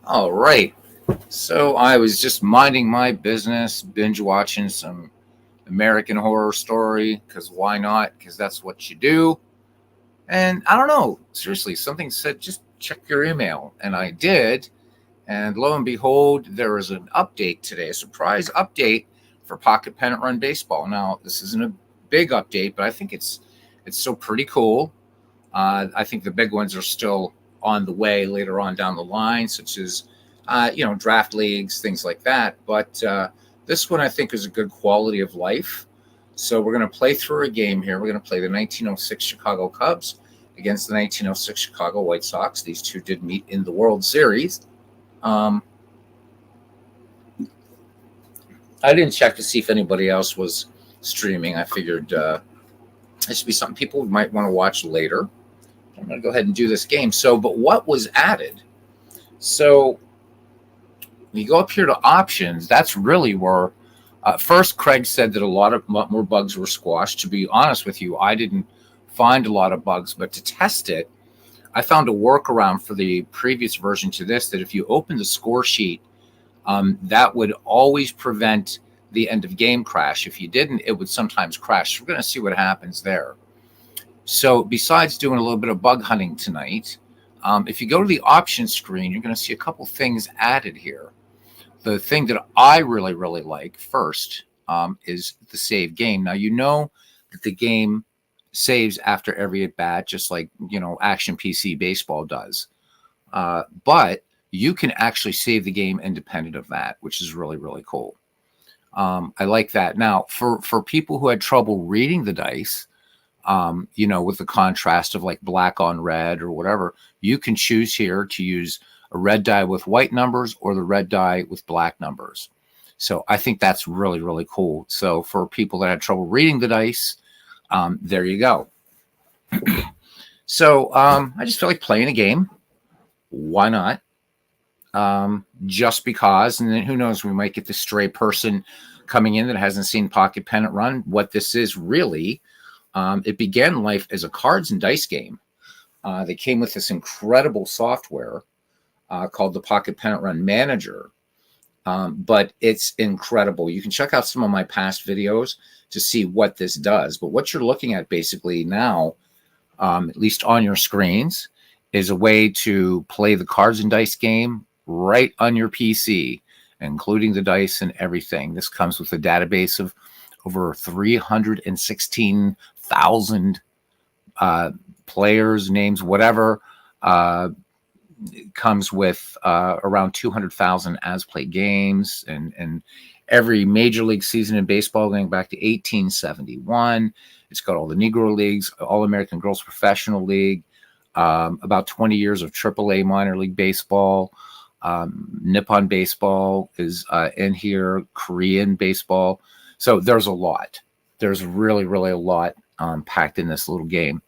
All right. So I was just minding my business, binge watching some American Horror Story, because why not? Because that's what you do. And I don't know, seriously, something said just check your email. And I did. And lo and behold, there was an update today, a surprise update for Pocket Pennant Run Baseball. Now, this isn't a big update, but I think it's still pretty cool. I think the big ones are still on the way later on down the line, such as draft leagues, things like that. But this one I think is a good quality of life. So we're going to play through a game here. We're going to play the 1906 Chicago Cubs against the 1906 Chicago White Sox. These two did meet in the World Series. Um, I didn't check to see if anybody else was streaming. I figured this would be something people might want to watch later. I'm going to go ahead and do this game. So, but what was added? So, you go up here to options. That's really where first Craig said that a lot more bugs were squashed. To be honest with you, I didn't find a lot of bugs, but to test it, I found a workaround for the previous version to this that if you open the score sheet, that would always prevent the end of game crash. If you didn't, it would sometimes crash. So we're going to see what happens there. So besides doing a little bit of bug hunting tonight, if you go to the options screen, you're going to see a couple things added here. The thing that I really, really like first is the save game. Now, you know that the game saves after every at bat, just like, Action PC Baseball does. But you can actually save the game independent of that, which is really, really cool. I like that. Now, for people who had trouble reading the dice, with the contrast of like black on red or whatever, you can choose here to use a red die with white numbers or the red die with black numbers. So I think that's really, really cool. So for people that had trouble reading the dice, there you go. So I just feel like playing a game. Why not? Just because, and then who knows, we might get the stray person coming in that hasn't seen Pocket Pennant Run. What this is really, it began life as a cards and dice game. They came with this incredible software called the Pocket Pennant Run Manager. But it's incredible. You can check out some of my past videos to see what this does. But what you're looking at basically now, at least on your screens, is a way to play the cards and dice game right on your PC, including the dice and everything. This comes with a database of over 316,000 players, names, whatever. It comes with around 200,000 as-played games, and every major league season in baseball going back to 1871. It's got all the Negro Leagues, All-American Girls Professional League, about 20 years of AAA minor league baseball. Nippon baseball is in here, Korean baseball. So there's a lot. There's really, really a lot packed in this little game.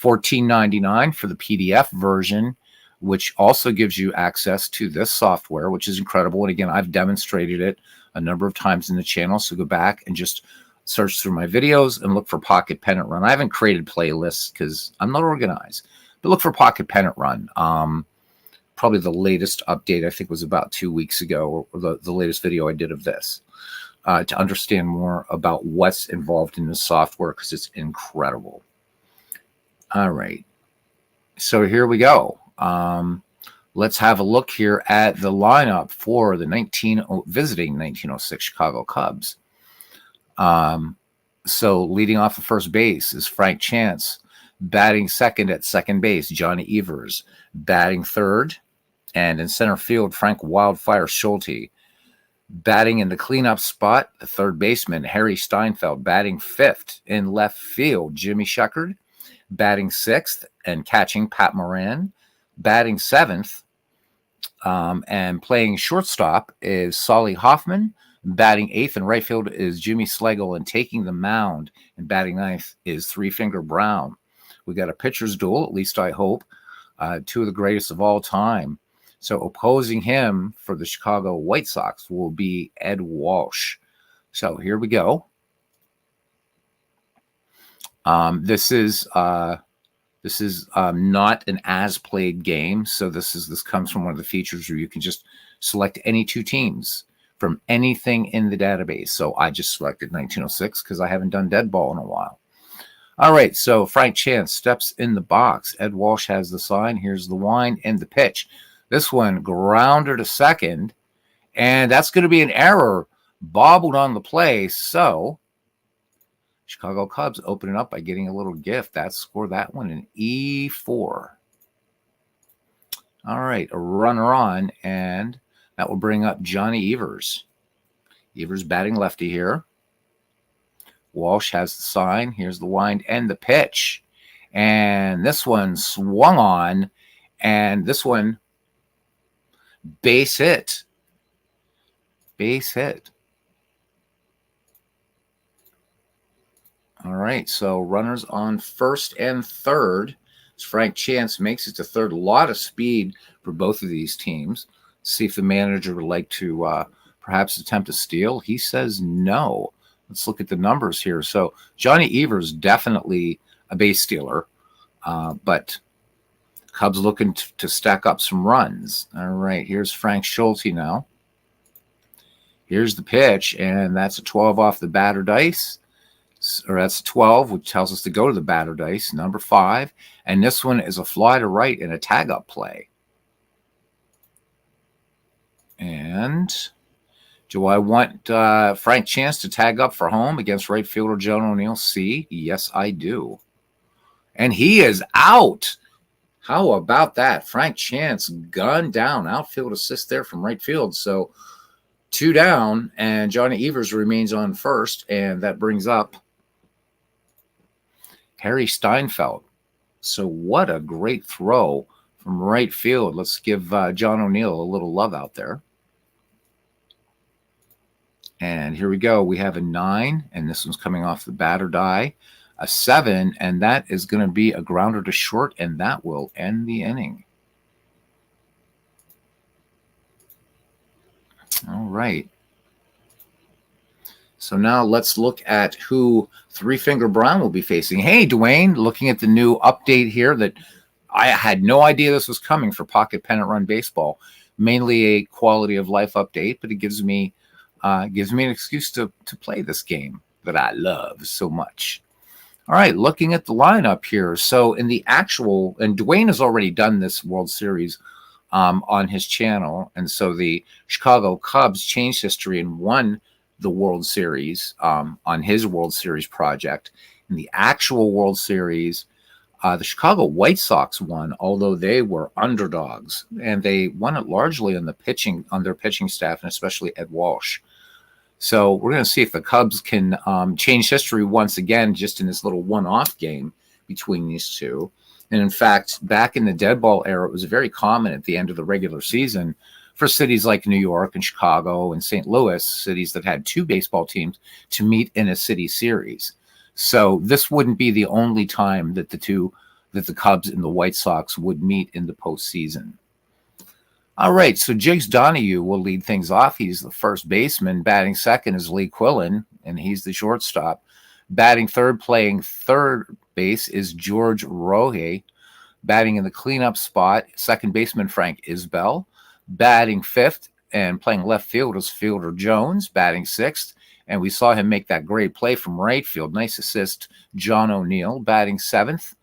$14.99 for the PDF version, which also gives you access to this software, which is incredible. And again, I've demonstrated it a number of times in the channel. So go back and just search through my videos and look for Pocket Pennant Run. I haven't created playlists because I'm not organized, but look for Pocket Pennant Run. Probably the latest update, I think, was about 2 weeks ago, or the latest video I did of this, to understand more about what's involved in the software, because it's incredible. All right. So here we go. Let's have a look here at the lineup for the visiting 1906 Chicago Cubs. So leading off the first base is Frank Chance. Batting second at second base, Johnny Evers. Batting third, and in center field, Frank Wildfire Schulte. Batting in the cleanup spot, the third baseman, Harry Steinfeld. Batting fifth in left field, Jimmy Sheckard. Batting sixth and catching, Pat Moran. Batting seventh and playing shortstop is Solly Hoffman. Batting eighth in right field is Jimmy Schlegel, and taking the mound and batting ninth is Three Finger Brown. We got a pitcher's duel, at least I hope, two of the greatest of all time. So opposing him for the Chicago White Sox will be Ed Walsh. So here we go. This is This is not an as-played game, so this comes from one of the features where you can just select any two teams from anything in the database. So I just selected 1906 because I haven't done dead ball in a while. All right, so Frank Chance steps in the box. Ed Walsh has the sign. Here's the wind and the pitch. This one grounder to second, and that's going to be an error, bobbled on the play. So Chicago Cubs open it up by getting a little gift. That scored that one in E4. All right, a runner on, and that will bring up Johnny Evers. Evers batting lefty here. Walsh has the sign. Here's the wind and the pitch. And this one swung on, and this one base hit. Base hit. All right, so runners on first and third. Frank Chance makes it to third. A lot of speed for both of these teams. See if the manager would like to perhaps attempt a steal. He says no. Let's look at the numbers here. So Johnny Evers definitely a base stealer, but Cubs looking to stack up some runs. All right, here's Frank Schulte now. Here's the pitch, and that's a 12 off the batter dice. Or that's 12, which tells us to go to the batter dice, number 5. And this one is a fly to right and a tag-up play. And do I want Frank Chance to tag up for home against right fielder Joe O'Neill? C. Yes, I do. And he is out. How about that? Frank Chance gunned down. Outfield assist there from right field. So 2 down, and Johnny Evers remains on first, and that brings up Harry Steinfeld. So what a great throw from right field. Let's give John O'Neill a little love out there. And here we go. We have a 9, and this one's coming off the batter die. A 7, and that is going to be a grounder to short, and that will end the inning. All right. So now let's look at who Three Finger Brown will be facing. Hey, Dwayne, looking at the new update here that I had no idea this was coming for Pocket Pennant Run Baseball. Mainly a quality of life update, but it gives me an excuse to play this game that I love so much. All right, looking at the lineup here. So in the actual, and Dwayne has already done this World Series on his channel, and so the Chicago Cubs changed history and won the World Series on his World Series project. In the actual World Series, the Chicago White Sox won, although they were underdogs, and they won it largely on their pitching staff, and especially Ed Walsh. So we're going to see if the Cubs can change history once again, just in this little one-off game between these two. And in fact, back in the dead ball era, it was very common at the end of the regular season for cities like New York and Chicago and St. Louis, cities that had 2 baseball teams, to meet in a city series. So this wouldn't be the only time that the Cubs and the White Sox would meet in the postseason. All right, so Jigs Donahue will lead things off. He's the first baseman. Batting second is Lee Quillen, and he's the shortstop. Batting third, playing third base, is George Rohe. Batting in the cleanup spot, second baseman Frank Isbell. Batting fifth and playing left field is Fielder Jones. Batting sixth, and we saw him make that great play from right field. Nice assist, John O'Neill. Batting seventh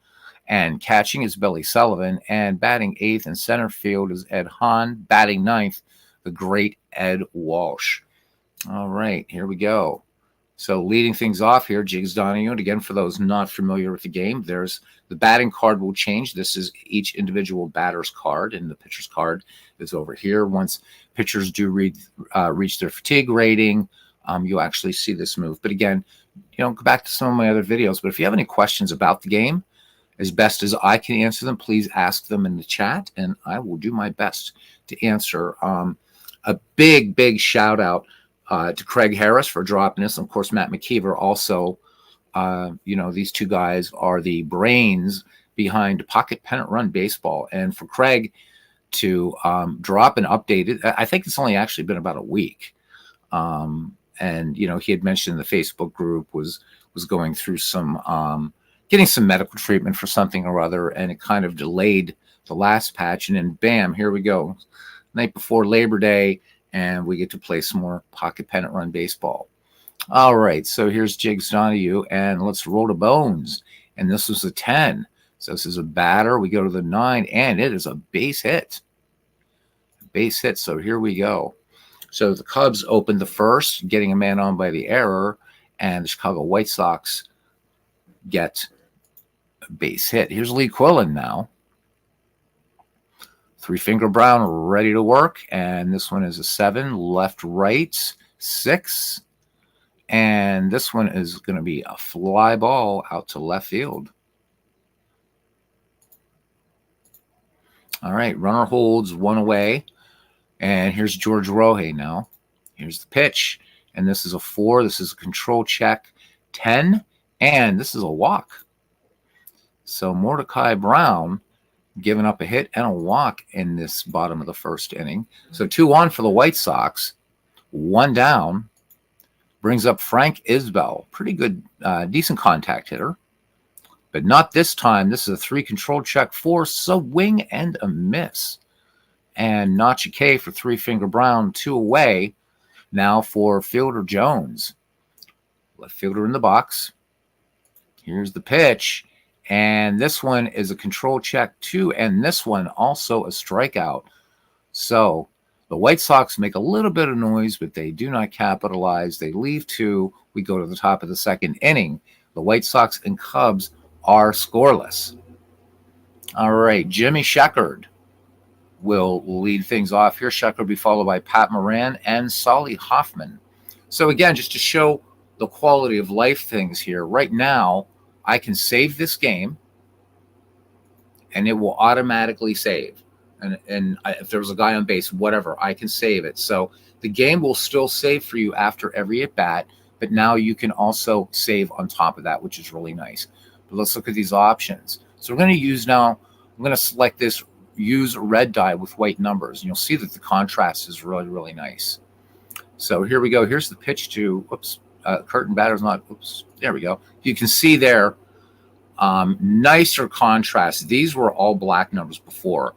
and catching is Billy Sullivan. And batting eighth in center field is Ed Hahn. Batting ninth, the great Ed Walsh. All right, here we go. So leading things off here, Jigs Donahue. And again, for those not familiar with the game, there's the batting card will change. This is each individual batter's card, and the pitcher's card is over here. Once pitchers do reach their fatigue rating, you'll actually see this move. But again, go back to some of my other videos. But if you have any questions about the game, as best as I can answer them, please ask them in the chat, and I will do my best to answer. A big shout out to Craig Harris for dropping this. And of course, Matt McKeever also. These two guys are the brains behind Pocket Pennant Run Baseball. And for Craig to drop and update it, I think it's only actually been about a week. And he had mentioned the Facebook group was going through some getting some medical treatment for something or other, and it kind of delayed the last patch. And then bam, here we go. Night before Labor Day, and we get to play some more Pocket Pennant Run baseball. All right, so here's Jigs Donahue, and let's roll the bones. And this was a 10. So this is a batter. We go to the 9, and it is a base hit. Base hit, so here we go. So the Cubs opened the first, getting a man on by the error, and the Chicago White Sox get a base hit. Here's Lee Quillen now. Three-finger Brown ready to work, and this one is a 7, left, right, 6. And this one is going to be a fly ball out to left field. All right, runner holds, 1 away. And here's George Rohe now. Here's the pitch. And this is a 4. This is a control check, 10. And this is a walk. So Mordecai Brown giving up a hit and a walk in this bottom of the first inning. So 2-1 for the White Sox. 1 down. Brings up Frank Isbell. Pretty good, decent contact hitter. But not this time. This is a 3 control check, 4 swing and a miss. And Nachi K for Three-Finger Brown, 2 away. Now for Fielder Jones. Left fielder in the box. Here's the pitch. And this one is a control check, 2. And this one also a strikeout. So the White Sox make a little bit of noise, but they do not capitalize. They leave 2. We go to the top of the second inning. The White Sox and Cubs are scoreless. All right, Jimmy Sheckard will lead things off here. Sheckard will be followed by Pat Moran and Solly Hoffman. So again, just to show the quality of life things here, right now, I can save this game, and it will automatically save. And if there was a guy on base, whatever, I can save it. So the game will still save for you after every at-bat, but now you can also save on top of that, which is really nice. But let's look at these options. So we're going to use now, I'm going to select this use red die with white numbers. And you'll see that the contrast is really, really nice. So here we go. Here's the pitch to, curtain batter's not, there we go. You can see there, nicer contrast. These were all black numbers before.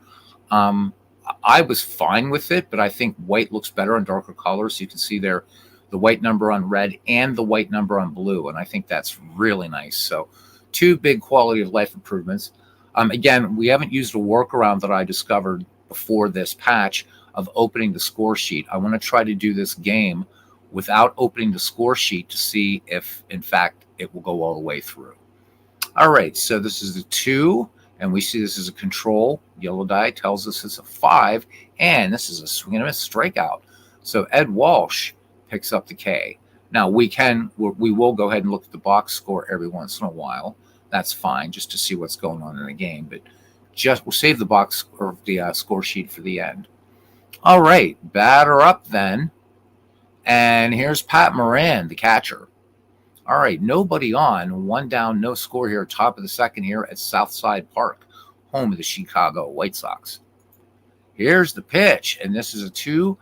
I was fine with it, but I think white looks better on darker colors. So you can see there the white number on red and the white number on blue. And I think that's really nice. So 2 big quality of life improvements. Again, we haven't used a workaround that I discovered before this patch of opening the score sheet. I want to try to do this game without opening the score sheet to see if, in fact, it will go all the way through. All right, so this is the 2. And we see this is a control. Yellow die tells us it's a 5. And this is a swing and a miss strikeout. So Ed Walsh picks up the K. Now, we will go ahead and look at the box score every once in a while. That's fine, just to see what's going on in the game. But we'll save the box or the score sheet for the end. All right, batter up then. And here's Pat Moran, the catcher. All right, nobody on. 1 down, no score here. Top of the second here at Southside Park, home of the Chicago White Sox. Here's the pitch, and this is a 2,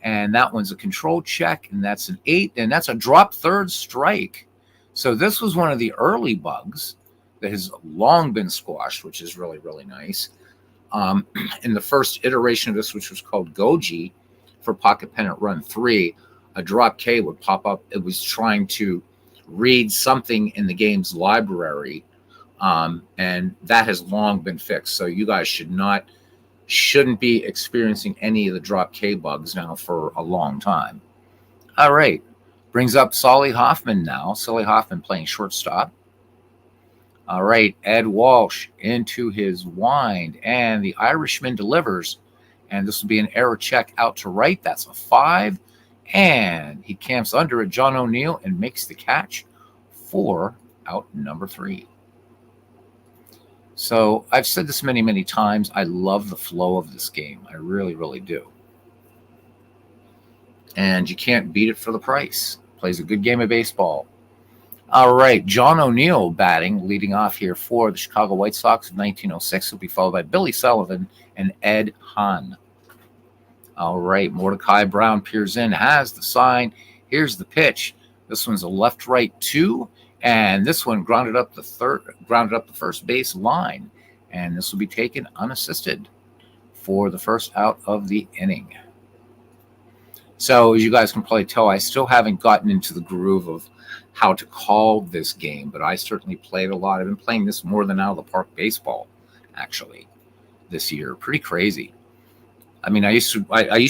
and that one's a control check, and that's an 8, and that's a drop third strike. So this was one of the early bugs that has long been squashed, which is really, really nice. In the first iteration of this, which was called Goji for Pocket Pennant Run 3, a drop K would pop up. It was trying to read something in the game's library, and that has long been fixed. So you guys shouldn't be experiencing any of the drop K bugs now for a long time. All right, brings up Solly Hoffman now. Solly Hoffman playing shortstop. All right, Ed Walsh into his wind, and the Irishman delivers, and this will be an error check out to right. That's a 5. And he camps under it, John O'Neill, and makes the catch for out number 3. So I've said this many, many times. I love the flow of this game. I really, really do. And you can't beat it for the price. Plays a good game of baseball. All right, John O'Neill batting, leading off here for the Chicago White Sox of 1906. Will be followed by Billy Sullivan and Ed Hahn. All right, Mordecai Brown peers in, has the sign. Here's the pitch. This one's a left-right 2, And this one grounded up the first base line. And this will be taken unassisted for the first out of the inning. So as you guys can probably tell, I still haven't gotten into the groove of how to call this game, but I certainly played a lot. I've been playing this more than out of the park baseball, actually, this year. Pretty crazy. I mean, I used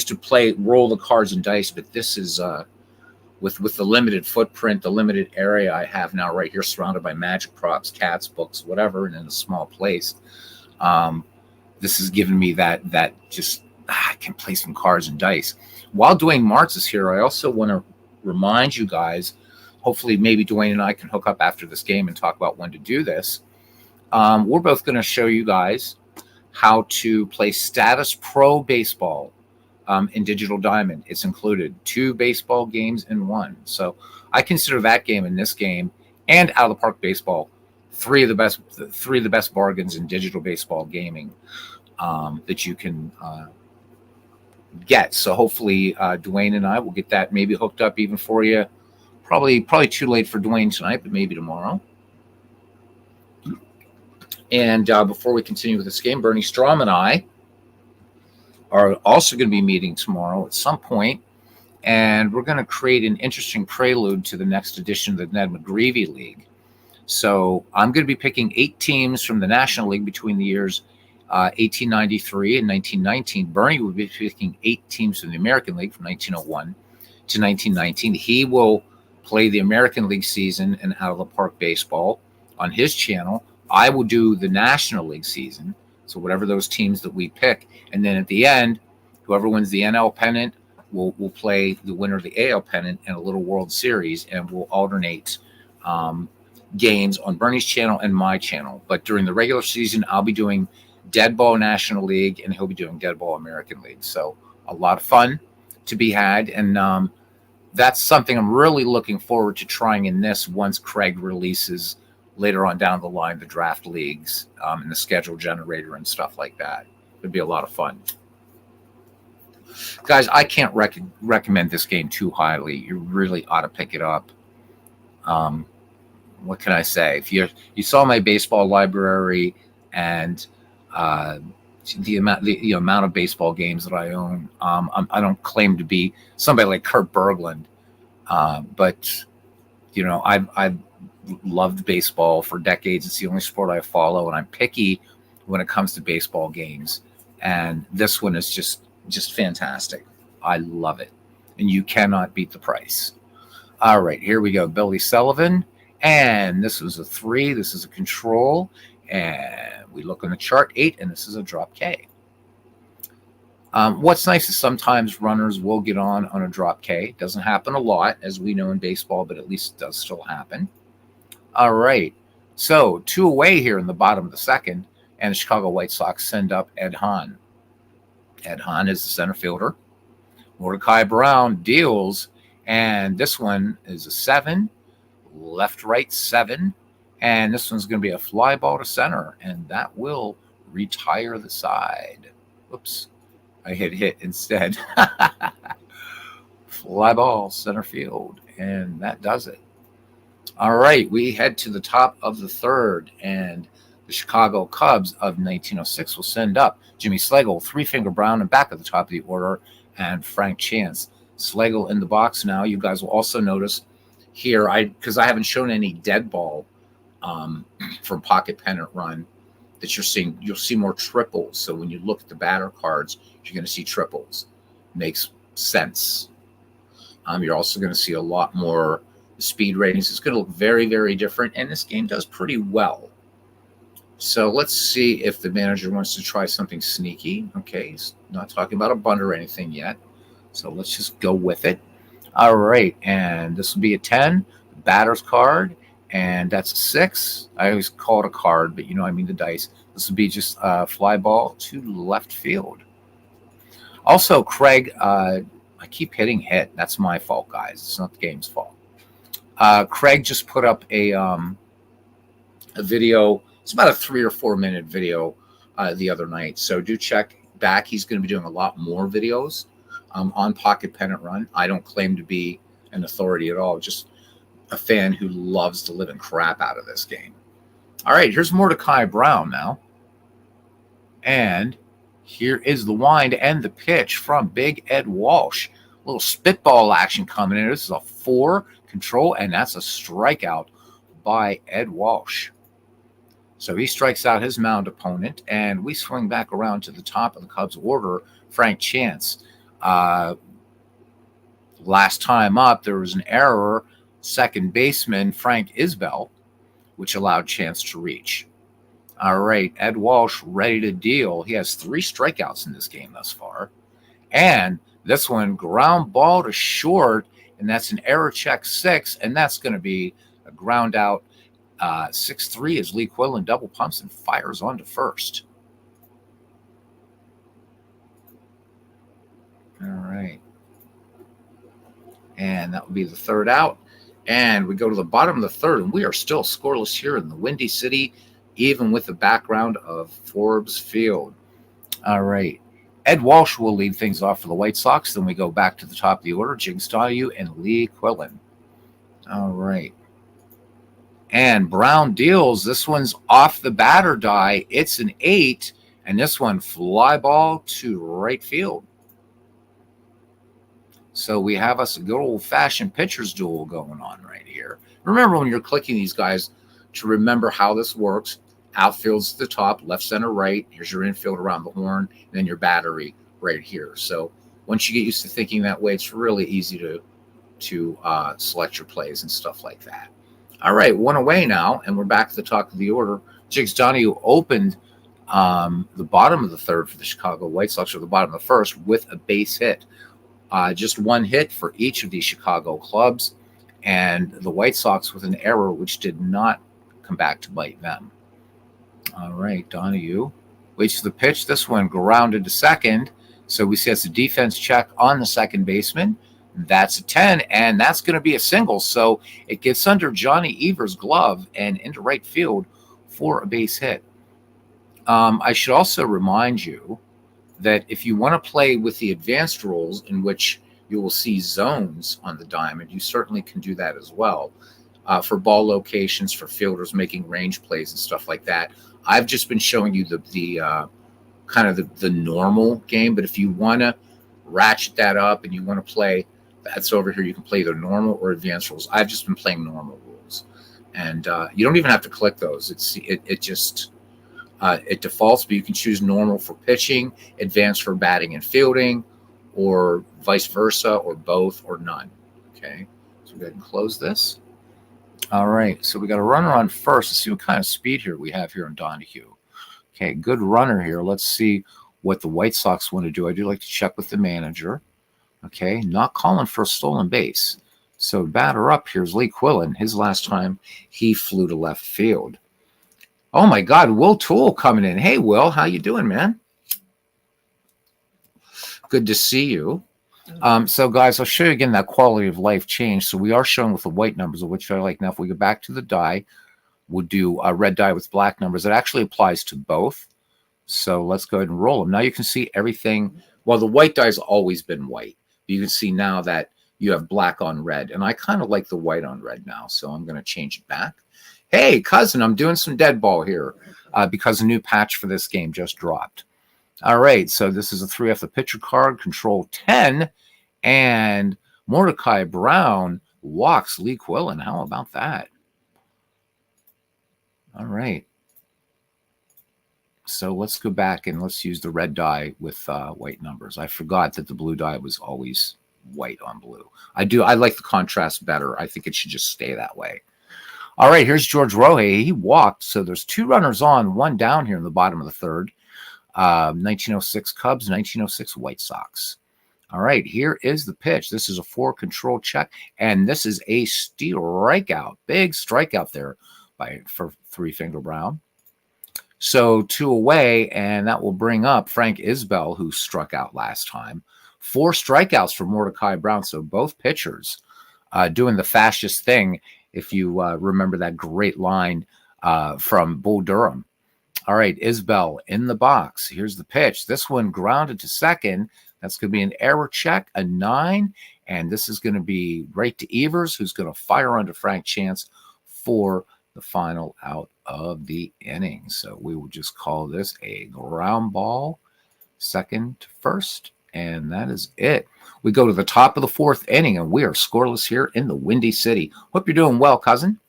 to play roll the cards and dice, but this is with the limited footprint, the limited area I have now right here, surrounded by magic props, cats, books, whatever, and in a small place. This has given me that just I can play some cards and dice. While Dwayne Martz is here, I also want to remind you guys, hopefully maybe Dwayne and I can hook up after this game and talk about when to do this. We're both going to show you guys how to play Status Pro Baseball in Digital Diamond. It's included 2 baseball games in 1. So I consider that game and this game and Out of the Park Baseball three of the best bargains in digital baseball gaming that you can get. So hopefully Dwayne and I will get that maybe hooked up even for you. Probably too late for Dwayne tonight, but maybe tomorrow. And before we continue with this game, Bernie Strom and I are also going to be meeting tomorrow at some point, and we're going to create an interesting prelude to the next edition of the Ned McGreevy League. So I'm going to be picking 8 teams from the National League between the years 1893 and 1919. Bernie will be picking 8 teams from the American League from 1901 to 1919. He will play the American League season and Out of the Park Baseball on his channel. I will do the National League season, so whatever those teams that we pick. And then at the end, whoever wins the NL pennant will play the winner of the AL pennant in a little World Series, and we'll alternate games on Bernie's channel and my channel. But during the regular season, I'll be doing Dead Ball National League, and he'll be doing Dead Ball American League. So a lot of fun to be had, and that's something I'm really looking forward to trying in this once Craig releases later on down the line the draft leagues and the schedule generator and stuff like that. It'd be a lot of fun. Guys, I can't recommend this game too highly. You really ought to pick it up. What can I say? If you saw my baseball library and the amount of baseball games that I own, I don't claim to be somebody like Kurt Berglund, but I've loved baseball for decades. It's the only sport I follow, and I'm picky when it comes to baseball games. And this one is just fantastic. I love it, and you cannot beat the price. All right, here we go. Billy Sullivan, and this was a 3. This is a control, and we look on the chart 8, and this is a drop K. What's nice is sometimes runners will get on a drop K. It doesn't happen a lot, as we know in baseball, but at least it does still happen. All right, so 2 away here in the bottom of the second, and the Chicago White Sox send up Ed Hahn. Ed Hahn is the center fielder. Mordecai Brown deals, and this one is a 7, left-right 7, and this one's going to be a fly ball to center, and that will retire the side. Oops, I hit instead. Fly ball, center field, and that does it. All right, we head to the top of the third, and the Chicago Cubs of 1906 will send up Jimmy Slagle, 3-finger Brown, and back at the top of the order, and Frank Chance. Slagle in the box now. You guys will also notice here, because I haven't shown any dead ball from Pocket Pennant Run, that you'll see more triples. So when you look at the batter cards, you're going to see triples. Makes sense. You're also going to see a lot more speed ratings. It's going to look very, very different, and this game does pretty well. So let's see if the manager wants to try something sneaky. Okay, he's not talking about a bunt or anything yet, so let's just go with it. All right, and this will be a 10, batter's card, and that's a 6. I always call it a card, but I mean the dice. This will be just a fly ball to left field. Also, Craig, I keep hitting hit. That's my fault, guys. It's not the game's fault. Craig just put up a video. It's about a 3 or 4 minute video the other night. So do check back. He's going to be doing a lot more videos on Pocket Pennant Run. I don't claim to be an authority at all. Just a fan who loves the living crap out of this game. All right, here's Mordecai Brown now. And here is the wind and the pitch from Big Ed Walsh. A little spitball action coming in. This is a 4 control, and that's a strikeout by Ed Walsh. So he strikes out his mound opponent, and we swing back around to the top of the Cubs order. Frank Chance. Last time up, there was an error. Second baseman Frank Isbell, which allowed Chance to reach. All right, Ed Walsh ready to deal. He has 3 strikeouts in this game thus far. And this one, ground ball to short, and that's an error check 6, and that's going to be a ground out 6-3 as Lee Quillen double pumps and fires on to first. All right. And that will be the third out. And we go to the bottom of the third, and we are still scoreless here in the Windy City, even with the background of Forbes Field. All right. Ed Walsh will lead things off for the White Sox. Then we go back to the top of the order, Jiggs Donahue and Lee Quillen. All right. And Brown deals. This one's off the batter die. It's an 8, and this one fly ball to right field. So we have us a good old-fashioned pitcher's duel going on right here. Remember when you're clicking these guys to remember how this works. Outfield's at the top, left, center, right. Here's your infield around the horn, and then your battery right here. So once you get used to thinking that way, it's really easy to select your plays and stuff like that. All right, 1 away now, and we're back at the top of the order. Jiggs Donahue opened the bottom of the third for the Chicago White Sox, or the bottom of the first, with a base hit. Just 1 hit for each of these Chicago clubs, and the White Sox with an error which did not come back to bite them. All right, Donahue waits for the pitch. This one grounded to second. So we see it's a defense check on the second baseman. That's a 10, and that's going to be a single. So it gets under Johnny Evers' glove and into right field for a base hit. I should also remind you that if you want to play with the advanced rules in which you will see zones on the diamond, you certainly can do that as well. For ball locations, for fielders making range plays and stuff like that. I've just been showing you the kind of the normal game, but if you want to ratchet that up and you want to play, that's over here. You can play either normal or advanced rules. I've just been playing normal rules, and you don't even have to click those. It just defaults, but you can choose normal for pitching, advanced for batting and fielding, or vice versa, or both, or none. Okay, so go ahead and close this. All right, so we got a runner on first. Let's see what kind of speed here we have here in Donahue. Okay, good runner here. Let's see what the White Sox want to do. I do like to check with the manager. Okay, not calling for a stolen base. So batter up, here's Lee Quillen. His last time, he flew to left field. Oh, my God, Will Toole coming in. Hey, Will, how you doing, man? Good to see you. So, guys, I'll show you again that quality of life change. So we are showing with the white numbers, of which I like. Now, if we go back to the die, we'll do a red die with black numbers. It actually applies to both. So let's go ahead and roll them. Now you can see everything. Well, the white die's always been white. But you can see now that you have black on red. And I kind of like the white on red now. So I'm going to change it back. Hey, cousin, I'm doing some dead ball here because a new patch for this game just dropped. All right, so this is a 3F the pitcher card, control 10, and Mordecai Brown walks Lee Quillen. How about that? All right. So let's go back and let's use the red die with white numbers. I forgot that the blue die was always white on blue. I like the contrast better. I think it should just stay that way. All right, here's George Rohe. He walked, so there's 2 runners on, 1 down here in the bottom of the third. 1906 Cubs, 1906 White Sox. All right, here is the pitch. This is a 4 control check, and this is a strikeout. Big strikeout there for 3-Finger Brown. So 2 away, and that will bring up Frank Isbell, who struck out last time. 4 strikeouts for Mordecai Brown, so both pitchers doing the fastest thing, if you remember that great line from Bull Durham. All right, Isbell in the box. Here's the pitch. This one grounded to second. That's going to be an error check, a 9. And this is going to be right to Evers, who's going to fire onto Frank Chance for the final out of the inning. So we will just call this a ground ball, second to first. And that is it. We go to the top of the 4th inning, and we are scoreless here in the Windy City. Hope you're doing well, cousin.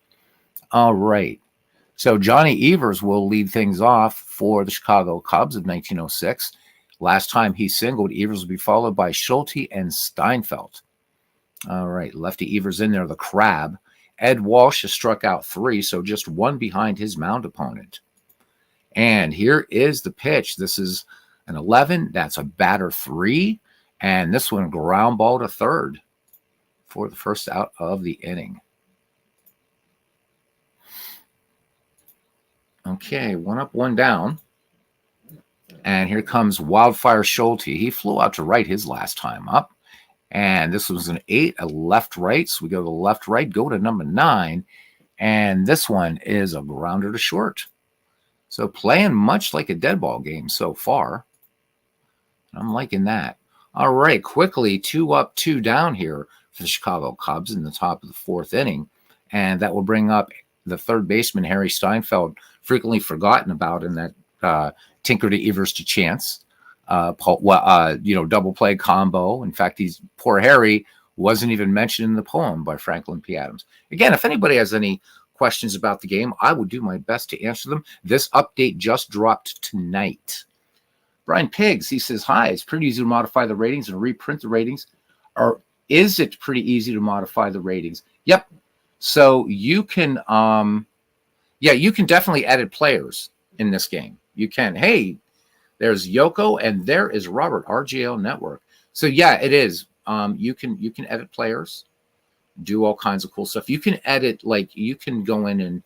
All right. So Johnny Evers will lead things off for the Chicago Cubs of 1906. Last time he singled, Evers will be followed by Schulte and Steinfeld. All right, lefty Evers in there, the crab. Ed Walsh has struck out 3, so just 1 behind his mound opponent. And here is the pitch. This is an 11. That's a batter 3. And this one, ground ball to third for the first out of the inning. Okay, 1 up, 1 down. And here comes Wildfire Schulte. He flew out to right his last time up. And this was an 8, a left-right. So we go to the left-right, go to number 9. And this one is a grounder to short. So playing much like a dead ball game so far. I'm liking that. All right, quickly, 2 up, 2 down here for the Chicago Cubs in the top of the 4th inning. And that will bring up the third baseman, Harry Steinfeld, frequently forgotten about in that Tinker to Evers to Chance, double play combo. In fact, poor Harry wasn't even mentioned in the poem by Franklin P. Adams. Again, if anybody has any questions about the game, I will do my best to answer them. This update just dropped tonight. Brian Piggs, he says, hi, it's pretty easy to modify the ratings and reprint the ratings. Or is it pretty easy to modify the ratings? Yep. So you can, you can definitely edit players in this game. You can. Hey, there's Yoko and there is Robert, RGL Network. So yeah, it is. You can edit players, do all kinds of cool stuff. You can edit, like you can go in and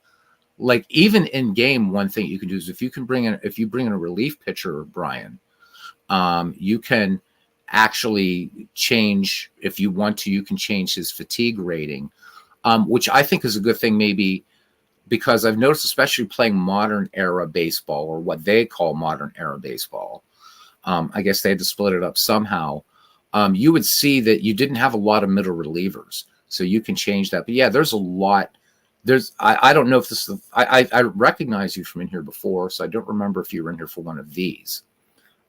like even in game, one thing you can do is if you bring in a relief pitcher, Brian, you can actually change, if you want to, you can change his fatigue rating, which I think is a good thing, maybe because I've noticed, especially playing modern era baseball, or what they call modern era baseball, I guess they had to split it up somehow. You would see that you didn't have a lot of middle relievers, so you can change that. But yeah, there's a lot. I don't know if this is, I recognize you from in here before, so I don't remember if you were in here for one of these.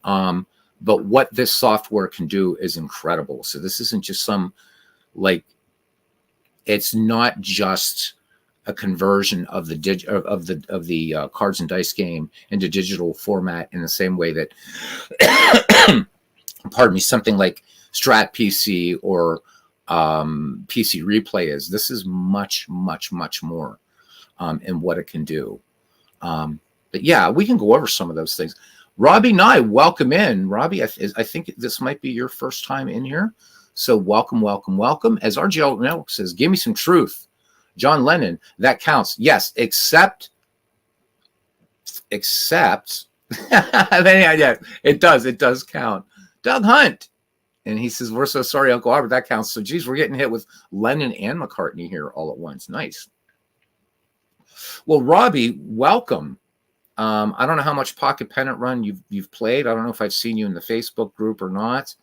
But what this software can do is incredible. So this isn't just some, like, it's not just a conversion of the cards and dice game into digital format in the same way that, pardon me, something like Strat PC or PC Replay is. This is much, much, much more in what it can do. But yeah, we can go over some of those things. Robbie Nye, welcome in. Robbie, I think this might be your first time in here. So welcome, welcome, welcome. As RGL Network says, give me some truth. John Lennon, that counts. Yes, except yeah, it does count. Doug Hunt. And he says, we're so sorry, Uncle Albert, that counts. So, geez, we're getting hit with Lennon and McCartney here all at once. Nice. Well, Robbie, welcome. I don't know how much Pocket Pennant Run you've played. I don't know if I've seen you in the Facebook group or not.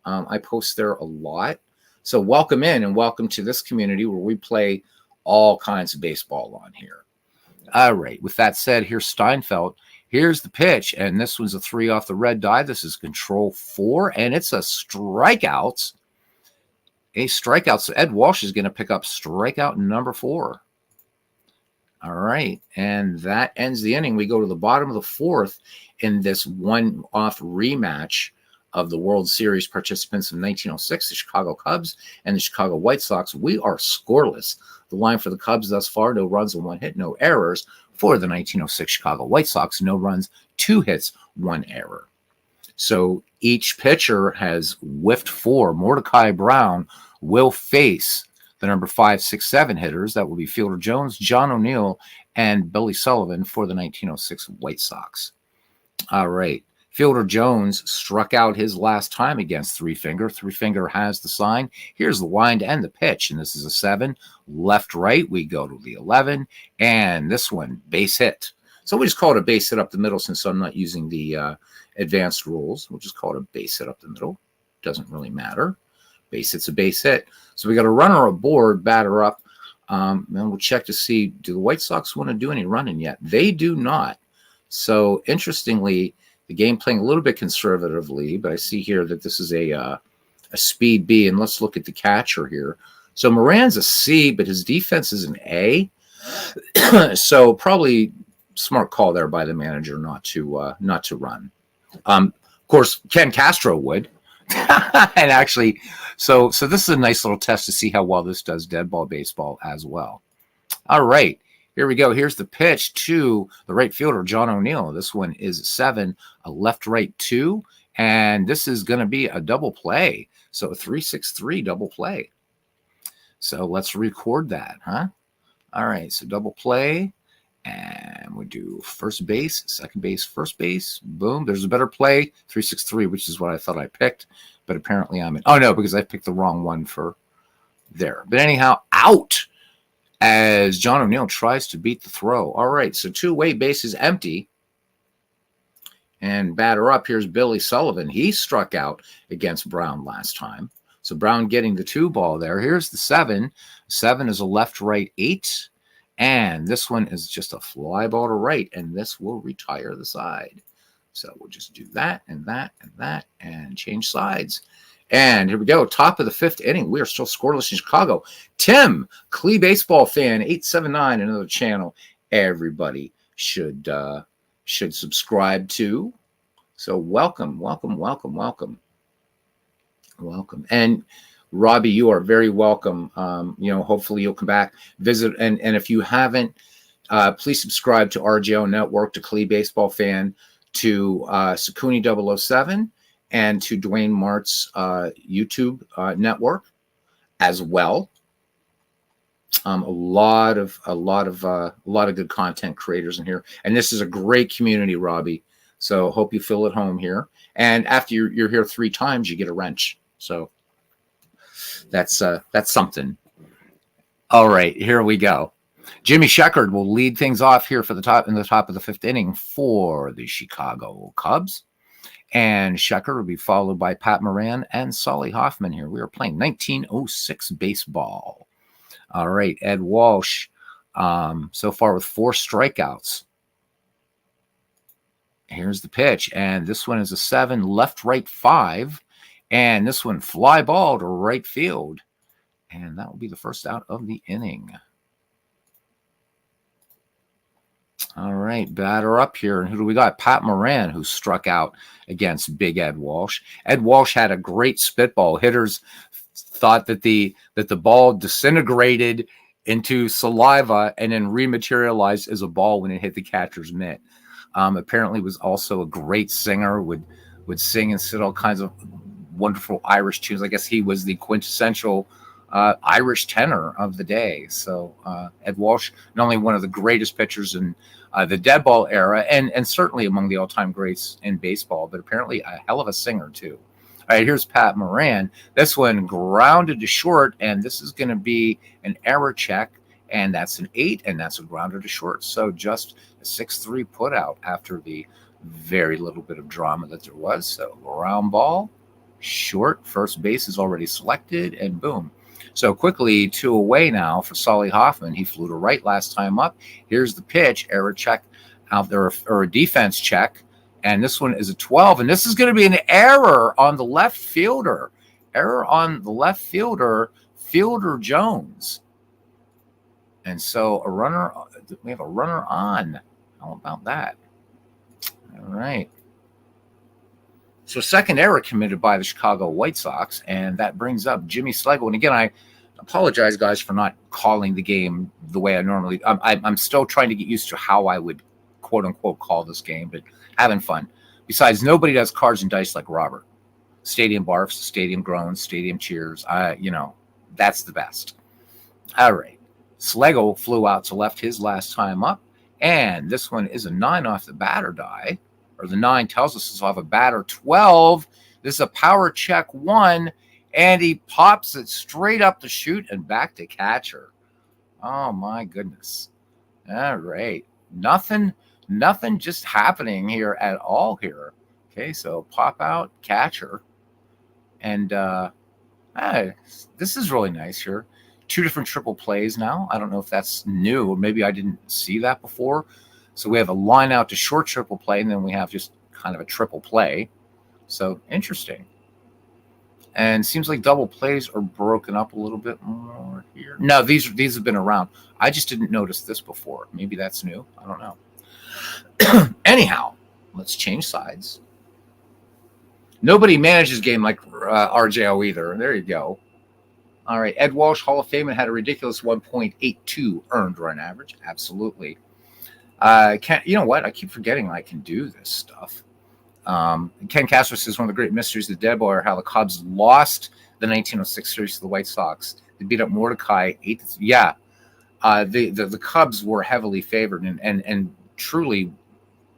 I post there a lot. So welcome in and welcome to this community where we play all kinds of baseball on here. All right. With that said, here's Steinfeld. Here's the pitch, and this one's a 3 off the red die. This is control 4, and it's a strikeout. A strikeout. So Ed Walsh is going to pick up strikeout number 4. All right, and that ends the inning. We go to the bottom of the 4th in this one-off rematch of the World Series participants in 1906, the Chicago Cubs and the Chicago White Sox. We are scoreless. The line for the Cubs thus far, no runs and 1 hit, no errors. For the 1906 Chicago White Sox, no runs, 2 hits, 1 error. So each pitcher has whiffed 4. Mordecai Brown will face the number 5, 6, 7 hitters. That will be Fielder Jones, John O'Neill, and Billy Sullivan for the 1906 White Sox. All right. Fielder Jones struck out his last time against Three Finger. Three Finger has the sign. Here's the wind and the pitch, and this is a 7. Left, right, we go to the 11, and this one, base hit. So we just call it a base hit up the middle since I'm not using the advanced rules. We'll just call it a base hit up the middle. Doesn't really matter. Base hit's a base hit. So we got a runner aboard, batter up. And we'll check to see, do the White Sox want to do any running yet? They do not. So interestingly, the game playing a little bit conservatively, but I see here that this is a speed B, and let's look at the catcher here. So Moran's a C, but his defense is an A. So probably smart call there by the manager not to run. Of course, Ken Castro would. And actually, so this is a nice little test to see how well this does dead ball baseball as well. All right, here we go. Here's the pitch to the right fielder, John O'Neill. This one is 7, a left-right 2, and this is going to be a double play. So a 3-6-3 double play. So let's record that, huh? All right, so double play. And we do first base, second base, first base. Boom. There's a better play. 3-6-3, which is what I thought I picked. But apparently I'm in. Oh, no, because I picked the wrong one for there. But anyhow, out as John O'Neill tries to beat the throw. All right, so two-way base is empty. And batter up, here's Billy Sullivan. He struck out against Brown last time. So Brown getting the 2 ball there. Here's the 7. 7 is a left-right 8. And this one is just a fly ball to right, and this will retire the side. So we'll just do that and that and that and change sides. And here we go, top of the 5th inning. We are still scoreless in Chicago. Tim, Clee baseball fan, 879, another channel everybody should subscribe to. So welcome. And Robbie, you are very welcome. Hopefully you'll come back, visit. And if you haven't, please subscribe to RJO Network, to Clee Baseball Fan, to Sakuni 007, and to Dwayne Mart's YouTube network as well. A lot of good content creators in here. And this is a great community, Robbie. So hope you feel at home here. And after you're here 3 times, you get a wrench. So that's something. All right, here we go. Jimmy Sheckard will lead things off here in the top of the 5th inning for the Chicago Cubs. And Sheckard will be followed by Pat Moran and Solly Hoffman here. We are playing 1906 baseball. All right, Ed Walsh so far with 4 strikeouts. Here's the pitch, and this one is a 7, left, right 5. And this one, fly ball to right field. And that will be the first out of the inning. All right, batter up here. And who do we got? Pat Moran, who struck out against Big Ed Walsh. Ed Walsh had a great spitball. Hitters thought that the ball disintegrated into saliva and then rematerialized as a ball when it hit the catcher's mitt. Apparently was also a great singer, would sing and sit all kinds of wonderful Irish tunes. I guess he was the quintessential Irish tenor of the day. So Ed Walsh, not only one of the greatest pitchers in the dead ball era, and certainly among the all-time greats in baseball, but apparently a hell of a singer too. All right, here's Pat Moran. This one grounded to short, and this is going to be an error check, and that's an 8, and that's a grounder to short. So just a 6-3 put out after the very little bit of drama that there was. So ground ball, short, first base is already selected, and boom. So quickly 2 away now for Solly Hoffman. He flew to right last time up. Here's the pitch, error check out there, or a defense check. And this one is a 12, and this is going to be an error on the left fielder. Error on the left fielder, Fielder Jones. And so we have a runner on. How about that? All right. So second error committed by the Chicago White Sox, and that brings up Jimmy Schlegel. And again, I apologize, guys, for not calling the game the way I normally. I'm still trying to get used to how I would, quote unquote, call this game, but having fun. Besides, nobody does cards and dice like Robert. Stadium barfs, stadium groans, stadium cheers. That's the best. All right. Schlegel flew out to left his last time up, and this one is a 9 off the batter die. Or the 9 tells us it's off a batter 12. This is a power check 1, and he pops it straight up the chute and back to catcher. Oh, my goodness. All right. Nothing just happening here at all here. Okay, so pop out, catcher. And this is really nice here. 2 different triple plays now. I don't know if that's new, or maybe I didn't see that before. So we have a line out to short triple play, and then we have just kind of a triple play. So interesting. And seems like double plays are broken up a little bit more here. No, these have been around. I just didn't notice this before. Maybe that's new. I don't know. Anyhow, let's change sides. Nobody manages game like RJO either. There you go. All right, Ed Walsh, Hall of Fame, and had a ridiculous 1.82 earned run average. Absolutely. You know what? I keep forgetting I can do this stuff. Ken Castro says one of the great mysteries of the Dead Boy are how the Cubs lost the 1906 series to the White Sox. They beat up Mordecai 8-3. Yeah, the Cubs were heavily favored, and truly,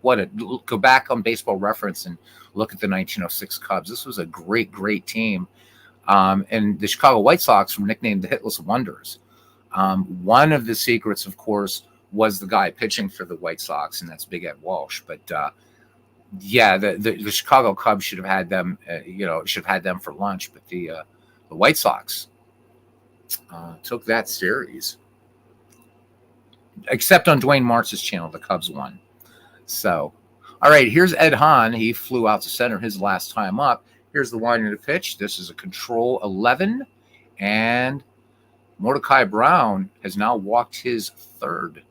go back on Baseball Reference and look at the 1906 Cubs. This was a great team. And the Chicago White Sox were nicknamed the Hitless Wonders. One of the secrets, of course, was the guy pitching for the White Sox, and that's Big Ed Walsh. But yeah, the Chicago Cubs should have had them. Should have had them for lunch. But the White Sox took that series. Except on Dwayne Martz's channel, the Cubs won. So, all right, here's Ed Hahn. He flew out to center his last time up. Here's the 1-2 pitch. This is a control 11, and Mordecai Brown has now walked his third.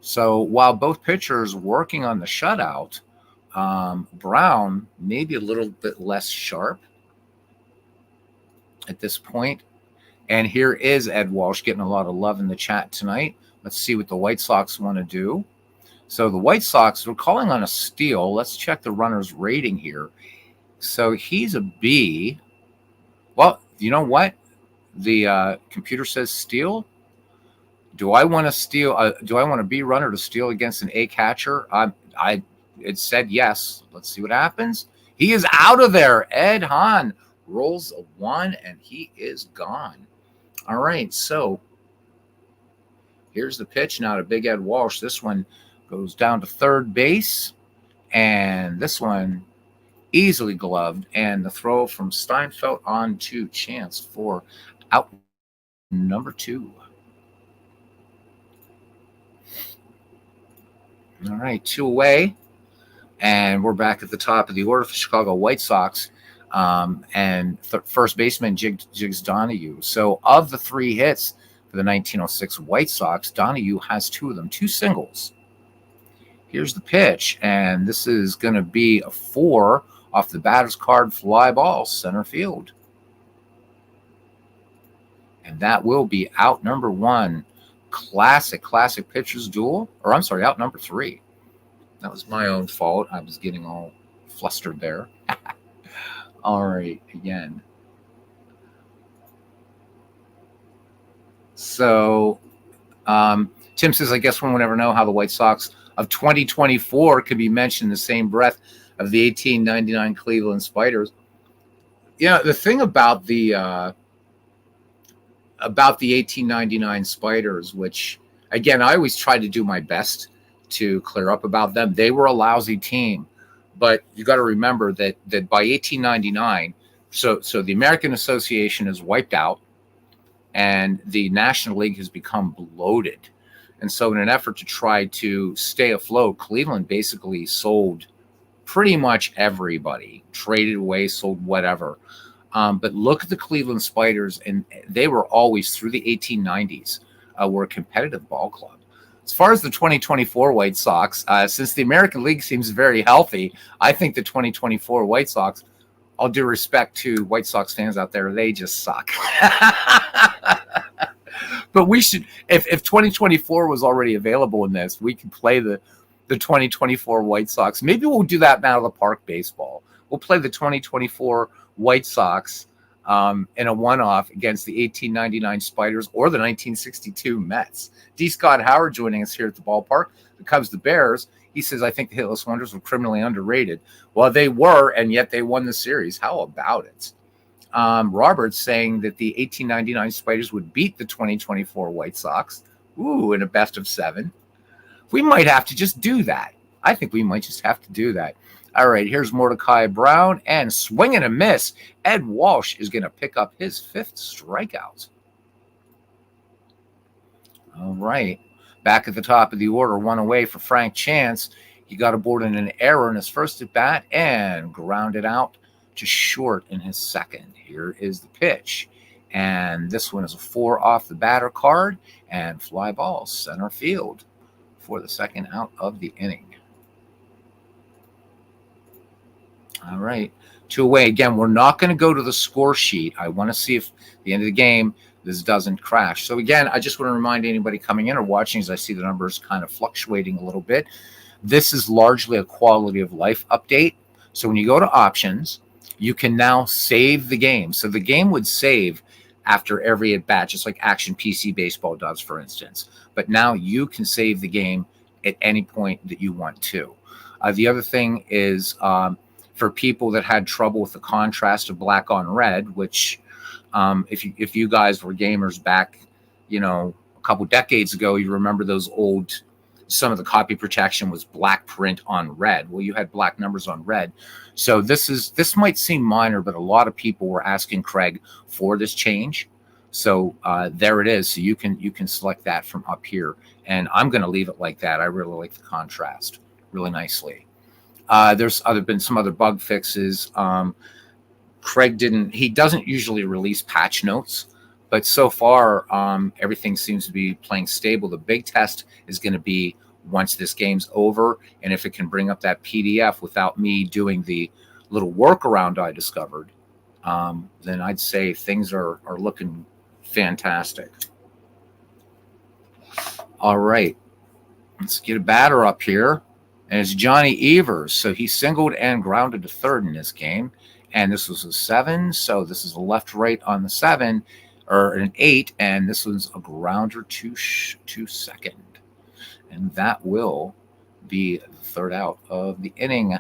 So while both pitchers working on the shutout, Brown maybe a little bit less sharp at this point. And here is Ed Walsh getting a lot of love in the chat tonight. Let's see what the White Sox want to do. So the White Sox, we're calling on a steal. Let's check the runner's rating here. So he's a B. Well, you know what? The computer says steal. Do I want to steal? Do I want a B runner to steal against an A catcher? It said yes. Let's see what happens. He is out of there. Ed Hahn rolls a 1, and he is gone. All right, so here's the pitch now to Big Ed Walsh. This one goes down to third base, and this one easily gloved, and the throw from Steinfeld on to Chance for out number 2. All right, 2 away, and we're back at the top of the order for Chicago White Sox, and first baseman Jigs Donahue. So of the 3 hits for the 1906 White Sox, Donahue has 2 of them, 2 singles. Here's the pitch, and this is going to be a 4 off the batter's card fly ball, center field. And that will be out number 1. Classic pitcher's duel. Or I'm sorry, out number 3. That was my own fault. I was getting all flustered there. All right, again. So Tim says, I guess one will never know how the White Sox of 2024 could be mentioned in the same breath of the 1899 Cleveland Spiders. You know, the thing about the 1899 Spiders, which, again, I always try to do my best to clear up about them. They were a lousy team, but you got to remember that by 1899, so the American Association is wiped out, and the National League has become bloated. And so in an effort to try to stay afloat, Cleveland basically sold pretty much everybody, traded away, sold whatever. But look at the Cleveland Spiders, and they were always, through the 1890s, were a competitive ball club. As far as the 2024 White Sox, since the American League seems very healthy, I think the 2024 White Sox, all due respect to White Sox fans out there, they just suck. But we should, if 2024 was already available in this, we could play the 2024 White Sox. Maybe we'll do that now to the park baseball. We'll play the 2024 White Sox in a one-off against the 1899 Spiders or the 1962 Mets. D. Scott Howard joining us here at the ballpark. The Cubs, the Bears. He says, I think the Hitless Wonders were criminally underrated. Well, they were, and yet they won the series. How about it? Roberts saying that the 1899 Spiders would beat the 2024 White Sox. Ooh, in a best of 7. We might have to just do that. I think we might just have to do that. All right, here's Mordecai Brown, and swing and a miss. Ed Walsh is going to pick up his 5th strikeout. All right, back at the top of the order, one away for Frank Chance. He got aboard in an error in his first at bat and grounded out to short in his second. Here is the pitch. And this one is a 4 off the batter card and fly ball center field for the second out of the inning. All right, 2 away. Again, we're not going to go to the score sheet. I want to see if at the end of the game this doesn't crash. So again, I just want to remind anybody coming in or watching, as I see the numbers kind of fluctuating a little bit, this is largely a quality of life update. So when you go to options, you can now save the game. So the game would save after every at bat, just like Action PC Baseball does, for instance. But now you can save the game at any point that you want to. The other thing is for people that had trouble with the contrast of black on red, which if you guys were gamers back, a couple decades ago, you remember those old. Some of the copy protection was black print on red. Well, you had black numbers on red. So this might seem minor, but a lot of people were asking Craig for this change. So there it is. So you can select that from up here, and I'm going to leave it like that. I really like the contrast really nicely. There's been some other bug fixes. Craig doesn't usually release patch notes, but so far everything seems to be playing stable. The big test is going to be once this game's over, and if it can bring up that PDF without me doing the little workaround I discovered, then I'd say things are looking fantastic. All right, let's get a batter up here, and it's Johnny Evers. So he singled and grounded to third in this game, and this was a 7. So this is a left-right on the 7, or an 8, and this was a grounder to second. And that will be the third out of the inning.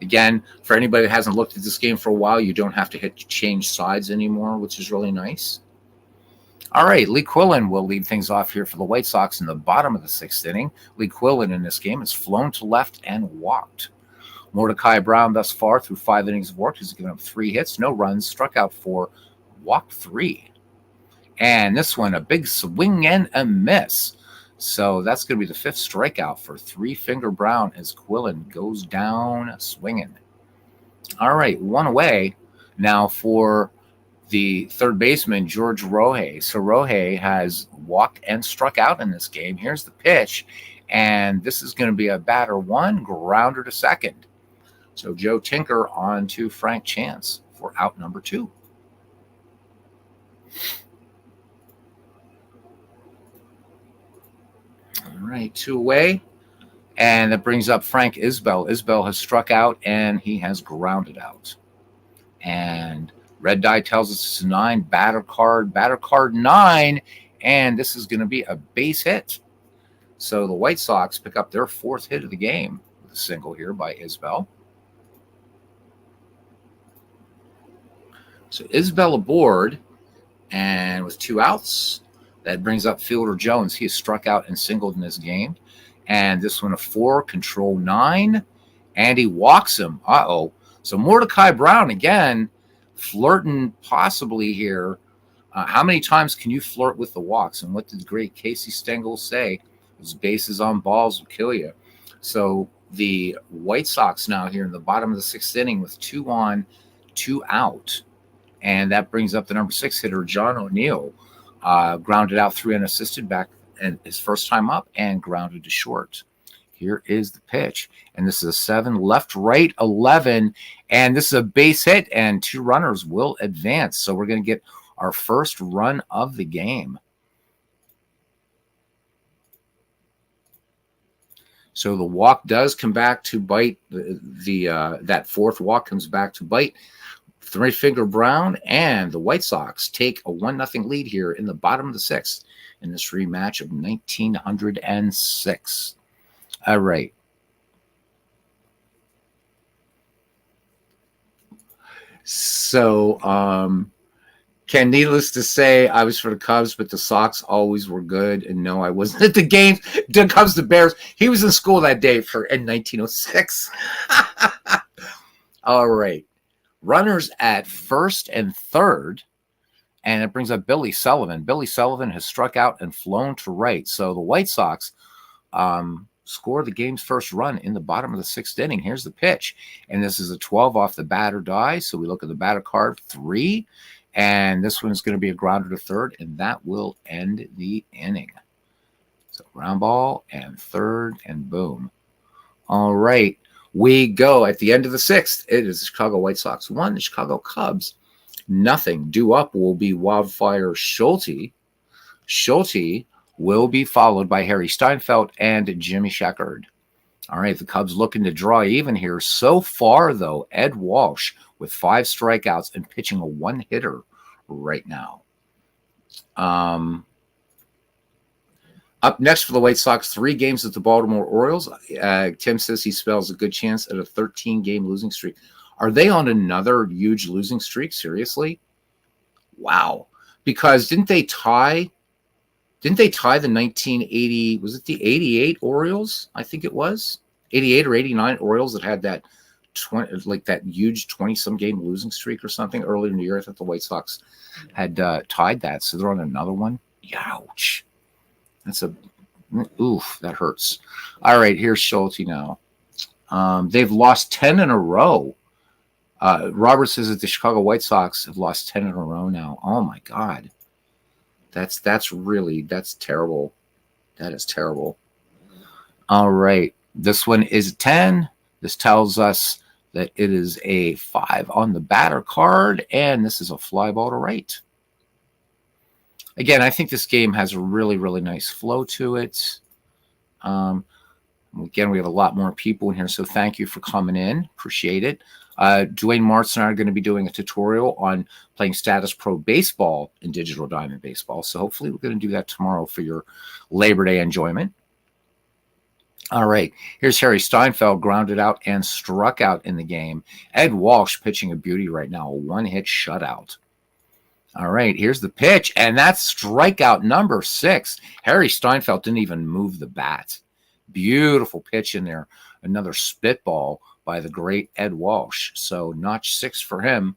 Again, for anybody that hasn't looked at this game for a while, you don't have to hit change sides anymore, which is really nice. All right, Lee Quillen will lead things off here for the White Sox in the bottom of the 6th inning. Lee Quillen in this game has flown to left and walked. Mordecai Brown thus far through 5 innings of work has given up 3 hits, no runs, struck out 4, walked 3. And this one, a big swing and a miss. So that's going to be the 5th strikeout for Three Finger Brown as Quillen goes down swinging. All right, 1 away now for the third baseman, George Roje. So Roje has walked and struck out in this game. Here's the pitch, and this is going to be a batter 1, grounder to second. So Joe Tinker on to Frank Chance for out number 2. All right, 2 away. And that brings up Frank Isbell. Isbell has struck out, and he has grounded out. And red die tells us it's a 9, batter card 9, and this is going to be a base hit. So the White Sox pick up their 4th hit of the game with a single here by Isbell. So Isbell aboard, and with 2 outs, that brings up Fielder Jones. He has struck out and singled in this game. And this one a 4, control 9, and he walks him. So Mordecai Brown again flirting possibly here. How many times can you flirt with the walks? And what did the great Casey Stengel say? Those bases on balls will kill you. So the White Sox now here in the bottom of the 6th inning with 2 on, 2 out. And that brings up the number 6 hitter, John O'Neill. Grounded out 3 unassisted back and his first time up and grounded to short. Here is the pitch. And this is a 7, left, right, 11. And this is a base hit, and 2 runners will advance. So we're going to get our first run of the game. So the walk does come back to bite. That 4th walk comes back to bite Three Finger Brown, and the White Sox take a 1-0 lead here in the bottom of the 6th in this rematch of 1906. All right. So Ken, needless to say, I was for the Cubs, but the Sox always were good. And no, I wasn't at the games. The Cubs, the Bears. He was in school that day in 1906. All right. Runners at first and third. And it brings up Billy Sullivan. Billy Sullivan has struck out and flown to right. So the White Sox score the game's first run in the bottom of the sixth inning. Here's the pitch. And this is a 12 off the bat or die. So we look at the batter card, 3. And this one's going to be a grounder to third, and that will end the inning. So ground ball and third, and boom. All right. We go at the end of the sixth. It is Chicago White Sox 1, the Chicago Cubs nothing. Due up will be Wildfire Schulte. Schulte will be followed by Harry Steinfeld and Jimmy Sheckard. All right, the Cubs looking to draw even here. So far, though, Ed Walsh with 5 strikeouts and pitching a 1-hitter right now. Up next for the White Sox, 3 games at the Baltimore Orioles. Tim says he spells a good chance at a 13-game losing streak. Are they on another huge losing streak? Seriously? Wow. Because didn't they tie the 1980, was it the 88 Orioles? I think it was 88 or 89 Orioles that had that that huge 20-some game losing streak or something earlier in the year. I thought the White Sox had tied that. So they're on another one. Ouch. That's oof, that hurts. All right, here's Schulte now. They've lost 10 in a row. Robert says that the Chicago White Sox have lost 10 in a row now. Oh my God. That's terrible. That is terrible. All right. This one is 10. This tells us that it is a 5 on the batter card, and this is a fly ball to right. Again, I think this game has a really, really nice flow to it. Again, we have a lot more people in here, so thank you for coming in. Appreciate it. Dwayne Martz and I are going to be doing a tutorial on playing Status Pro Baseball in Digital Diamond Baseball. So hopefully we're going to do that tomorrow for your Labor Day enjoyment. All right, here's Harry Steinfeld, grounded out and struck out in the game. Ed Walsh pitching a beauty right now, a 1-hit shutout. All right, here's the pitch, and that's strikeout number 6. Harry Steinfeld didn't even move the bat. Beautiful pitch in there. Another spitball by the great Ed Walsh. So notch 6 for him,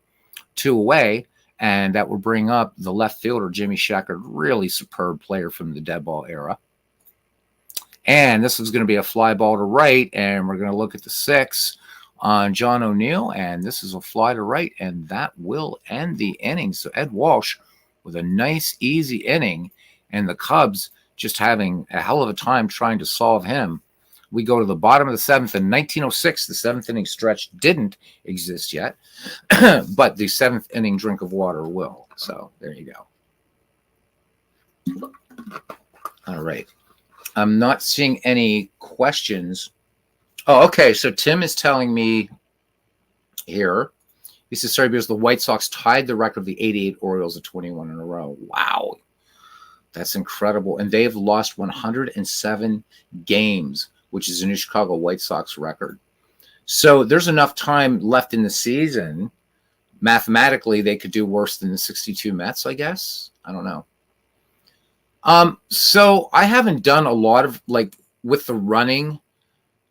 2 away, and that will bring up the left fielder, Jimmy Sheckard, really superb player from the dead ball era. And this is going to be a fly ball to right, and we're going to look at the 6 on John O'Neill, and this is a fly to right, and that will end the inning. So Ed Walsh with a nice, easy inning, and the Cubs just having a hell of a time trying to solve him. We go to the bottom of the 7th. In 1906, the 7th inning stretch didn't exist yet, but the 7th inning drink of water will. So there you go. All right. I'm not seeing any questions. Oh, okay. So Tim is telling me here. He says, sorry, because the White Sox tied the record of the 88 Orioles at 21 in a row. Wow. That's incredible. And they've lost 107 games, which is a new Chicago White Sox record. So there's enough time left in the season. Mathematically, they could do worse than the 62 Mets, I guess. I don't know. So I haven't done a lot of, like, with the running,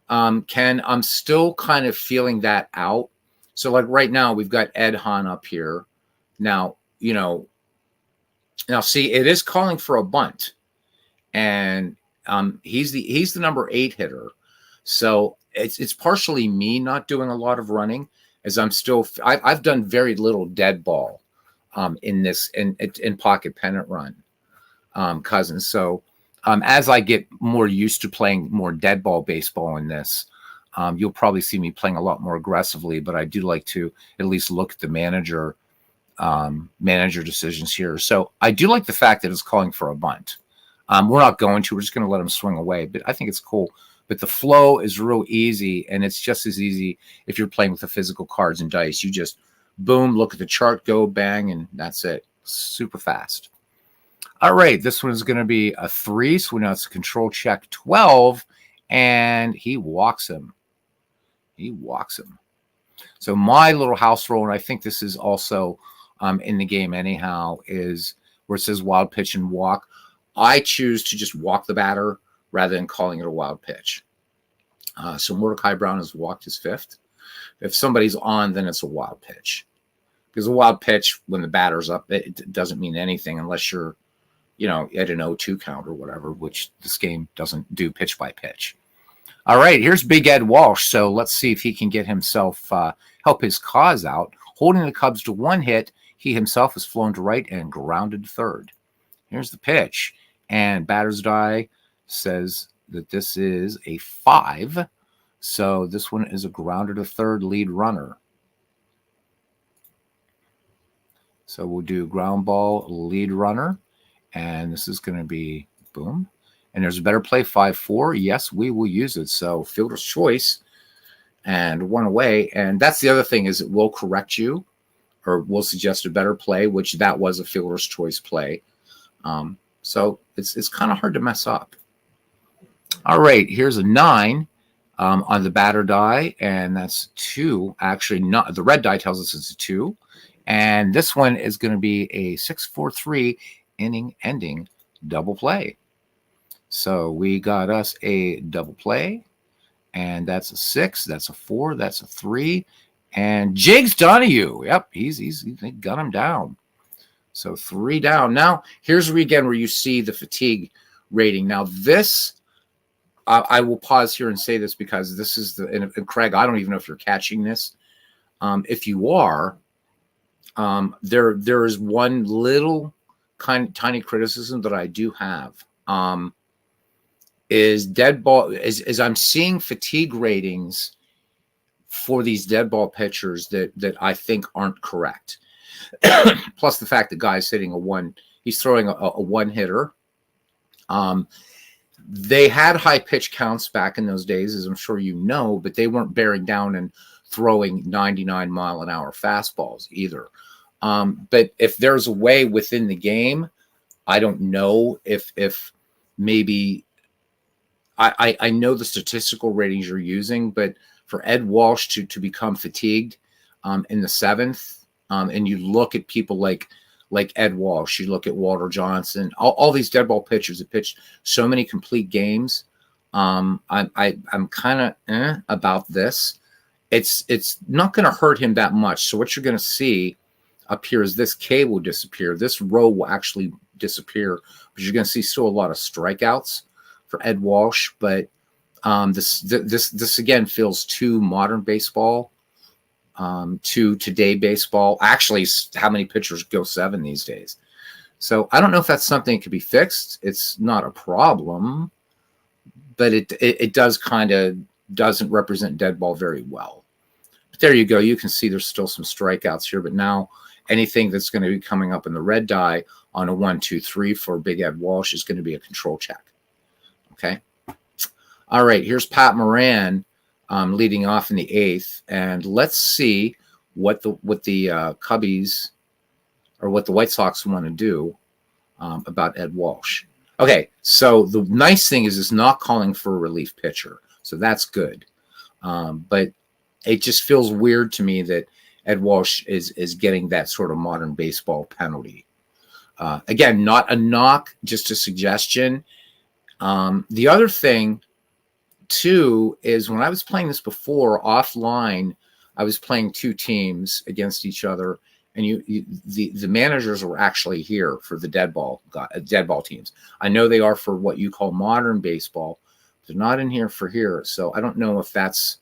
Ken. I'm still kind of feeling that out. So, like, right now, we've got Ed Hahn up here. Now, see, it is calling for a bunt. And he's the number 8 hitter. So it's partially me not doing a lot of running, as I've done very little dead ball in pocket pennant run, Cousins. So as I get more used to playing more dead ball baseball in this, you'll probably see me playing a lot more aggressively, but I do like to at least look at the manager decisions here. So I do like the fact that it's calling for a bunt. We're not going to. We're just going to let him swing away. But I think it's cool. But the flow is real easy, and it's just as easy if you're playing with the physical cards and dice. You just, boom, look at the chart, go, bang, and that's it. Super fast. All right, this one is going to be a 3. So now it's a control check 12, and he walks him. So my little house rule, and I think this is also in the game anyhow is where it says wild pitch and walk. I choose to just walk the batter rather than calling it a wild pitch. So Mordecai Brown has walked his fifth. If somebody's on, then it's a wild pitch. Because a wild pitch, when the batter's up, it doesn't mean anything unless you're, at an 0-2 count or whatever, which this game doesn't do pitch by pitch. All right, here's Big Ed Walsh. So let's see if he can get himself, help his cause out. Holding the Cubs to one hit, he himself is flown to right and grounded third. Here's the pitch. And batter's eye says that this is a 5. So this one is a grounder to third, lead runner. So we'll do ground ball, lead runner. And this is going to be boom. And there's a better play, 5-4. Yes, we will use it. So fielder's choice and one away. And that's the other thing is it will correct you or will suggest a better play, which that was a fielder's choice play. So it's kind of hard to mess up. All right, here's a 9 on the batter die, and that's 2. Actually, not the red die tells us it's a 2. And this one is going to be a 6-4-3 inning ending double play. So we got us a double play, and that's a 6, that's a 4, that's a 3, and Jigs Donahue. Yep, he's got him down. So 3 down. Now here's again where you see the fatigue rating. Now this, I will pause here and say this because this is and Craig, I don't even know if you're catching this. If you are, there is one little tiny criticism that I do have. Is dead ball is I'm seeing fatigue ratings for these dead ball pitchers that I think aren't correct. Plus the fact that guy's hitting he's throwing a one hitter. They had high pitch counts back in those days, as I'm sure you know, but they weren't bearing down and throwing 99-mile-an-hour fastballs either. But if there's a way within the game, I don't know if maybe I know the statistical ratings you're using, but for Ed Walsh to become fatigued in the 7th, and you look at people like Ed Walsh, you look at Walter Johnson, all these dead ball pitchers that pitched so many complete games. I'm kind of about this. It's not going to hurt him that much. So what you're going to see up here is this K will disappear. This row will actually disappear, but you're going to see still a lot of strikeouts for Ed Walsh. But this again feels too modern baseball, to today baseball. Actually, how many pitchers go 7 these days? So I don't know if that's something that could be fixed. It's not a problem, but it does kind of doesn't represent dead ball very well. But there you go. You can see there's still some strikeouts here, but now anything that's going to be coming up in the red die on a 1-2-3 for Big Ed Walsh is going to be a control check. Okay. All right. Here's Pat Moran leading off in the 8th, and let's see what the Cubbies or what the White Sox want to do about Ed Walsh. Okay. So the nice thing is it's not calling for a relief pitcher. So that's good. But it just feels weird to me that Ed Walsh is getting that sort of modern baseball penalty. Again, not a knock, just a suggestion. The other thing, too, is when I was playing this before offline, I was playing 2 teams against each other, and the managers were actually here for the dead ball teams. I know they are for what you call modern baseball. They're not in here for here. So I don't know if that's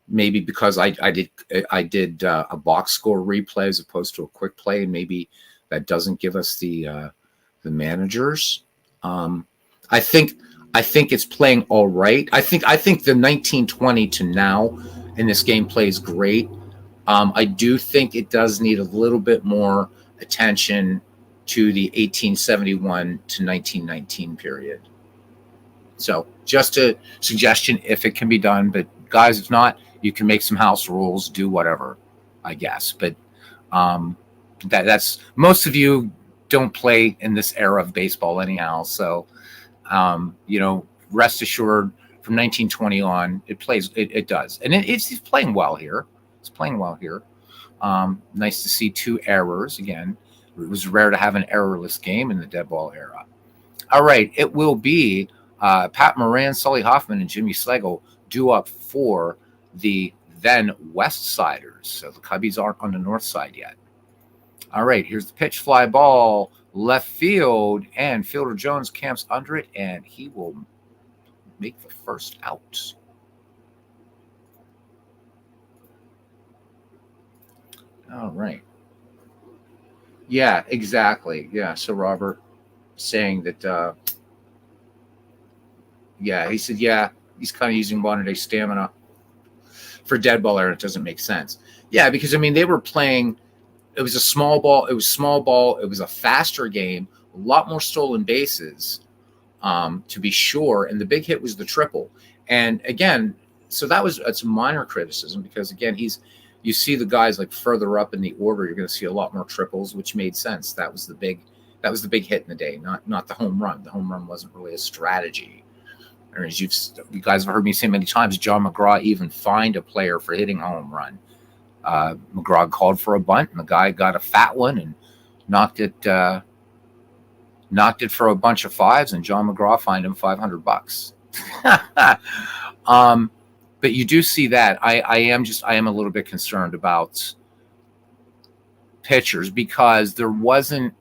maybe because I did a box score replay as opposed to a quick play, and maybe that doesn't give us the managers. I think it's playing all right. I think the 1920 to now in this game plays great. I do think it does need a little bit more attention to the 1871 to 1919 period. So just a suggestion if it can be done, but guys, if not, you can make some house rules, do whatever, I guess. But that's most of you don't play in this era of baseball anyhow. So, rest assured from 1920 on, it plays, it does. And it's playing well here. It's playing well here. Nice to see 2 errors again. It was rare to have an errorless game in the dead ball era. All right, it will be Pat Moran, Sully Hoffman, and Jimmy Slegel due up for the then West Siders. So the Cubbies aren't on the North Side yet. All right, here's the pitch, fly ball, left field, and Fielder Jones camps under it, and he will make the first out. All right. Yeah, exactly. Yeah, so Robert saying that, yeah, he said, yeah, he's kind of using modern day stamina for dead ball era. It doesn't make sense. Yeah, because, I mean, they were playing, it was a small ball. It was small ball. It was a faster game, a lot more stolen bases, to be sure. And the big hit was the triple. And again, so it's a minor criticism because, again, you see the guys like further up in the order, you're going to see a lot more triples, which made sense. That was the big hit in the day, not the home run. The home run wasn't really a strategy. Or as you guys have heard me say many times, John McGraw even fined a player for hitting a home run. McGraw called for a bunt, and the guy got a fat one and knocked it for a bunch of fives, and John McGraw fined him $500. But you do see that. I am a little bit concerned about pitchers because there wasn't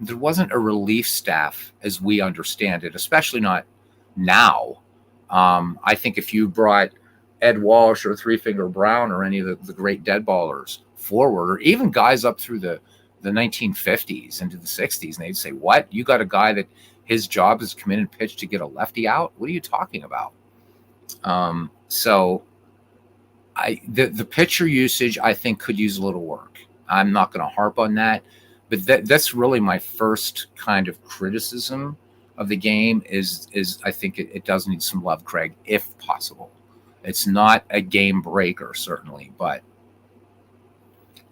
a relief staff as we understand it, especially not now. I think if you brought Ed Walsh or Three Finger Brown or any of the great dead ballers forward, or even guys up through the 1950s into the 60s, and they'd say, what? You got a guy that his job is to come in and pitch to get a lefty out? What are you talking about? So the pitcher usage, I think, could use a little work. I'm not going to harp on that, but that's really my first kind of criticism of the game is I think it does need some love, Craig, if possible. It's not a game breaker, certainly, but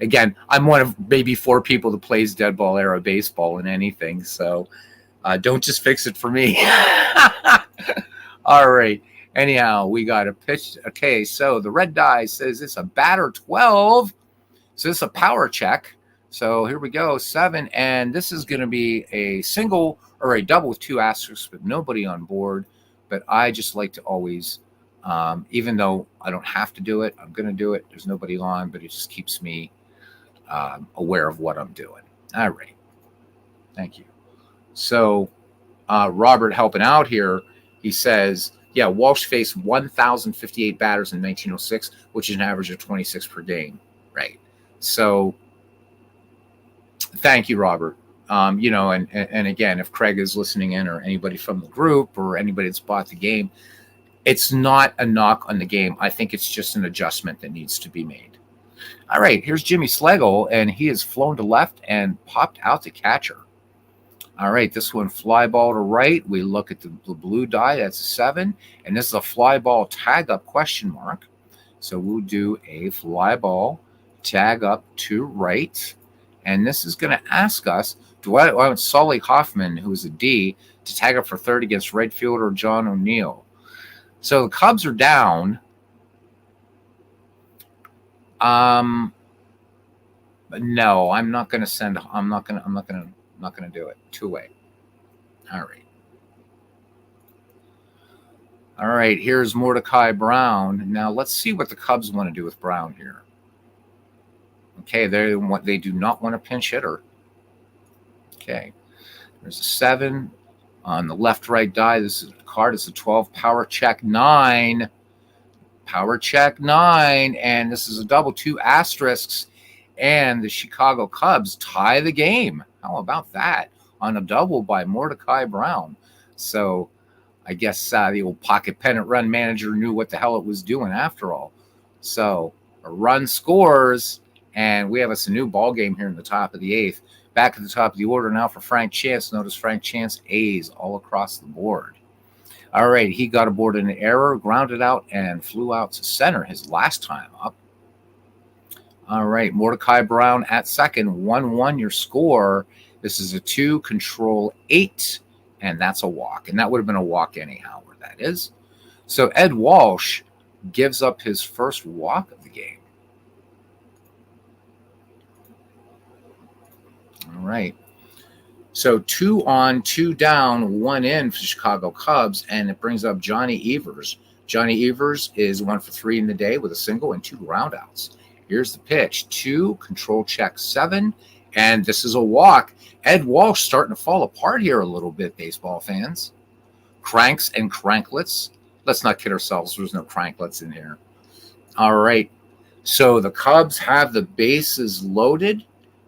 again, I'm one of maybe 4 people that plays dead ball era baseball in anything, so don't just fix it for me. All right. Anyhow, we got a pitch. Okay, so the red die says it's a batter 12. So it's a power check. So here we go, 7, and this is going to be a single or a double with 2 asterisks with nobody on board. But I just like to always, even though I don't have to do it, I'm going to do it. There's nobody on, but it just keeps me aware of what I'm doing. All right. Thank you. So Robert helping out here, he says, yeah, Walsh faced 1,058 batters in 1906, which is an average of 26 per game. Right. So thank you, Robert. And again, if Craig is listening in or anybody from the group or anybody that's bought the game, it's not a knock on the game. I think it's just an adjustment that needs to be made. All right, here's Jimmy Slegel, and he has flown to left and popped out the catcher. All right, this one fly ball to right. We look at the blue die. That's a 7. And this is a fly ball tag up question mark. So we'll do a fly ball tag up to right. And this is going to ask us, do I want Sully Hoffman, who is a D, to tag up for third against right fielder John O'Neill? So the Cubs are down. No, I'm not going to send. I'm not going to do it. 2-way. All right. All right. Here's Mordecai Brown. Now let's see what the Cubs want to do with Brown here. Okay, they do not want a pinch hitter. Okay. There's a 7 on the left-right die. This is a card. It's a 12 power check 9. Power check 9, and this is a double, 2 asterisks, and the Chicago Cubs tie the game. How about that? On a double by Mordecai Brown. So I guess the old pocket pennant run manager knew what the hell it was doing after all. So a run scores, and we have us a new ball game here in the top of the 8th. Back at the top of the order now for Frank Chance. Notice Frank Chance A's all across the board. All right, he got aboard an error, grounded out, and flew out to center his last time up. All right, Mordecai Brown at second, 1-1 your score. This is a 2, control 8, and that's a walk. And that would have been a walk anyhow, where that is. So Ed Walsh gives up his first walk of the game. All right. So 2 on, 2 down, 1 in for the Chicago Cubs, and it brings up Johnny Evers. Johnny Evers is 1 for 3 in the day with a single and 2 groundouts. Here's the pitch. 2, control check 7, and this is a walk. Ed Walsh starting to fall apart here a little bit, baseball fans. Cranks and cranklets. Let's not kid ourselves. There's no cranklets in here. All right. So the Cubs have the bases loaded.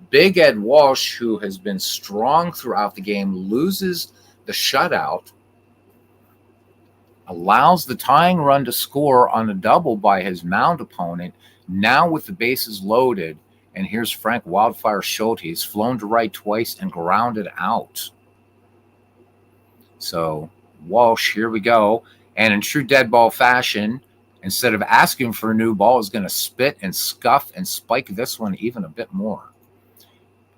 Big Ed Walsh, who has been strong throughout the game, loses the shutout, allows the tying run to score on a double by his mound opponent. Now with the bases loaded, and here's Frank Wildfire Schulte. He's flown to right twice and grounded out. So Walsh, here we go. And in true dead ball fashion, instead of asking for a new ball, is going to spit and scuff and spike this one even a bit more.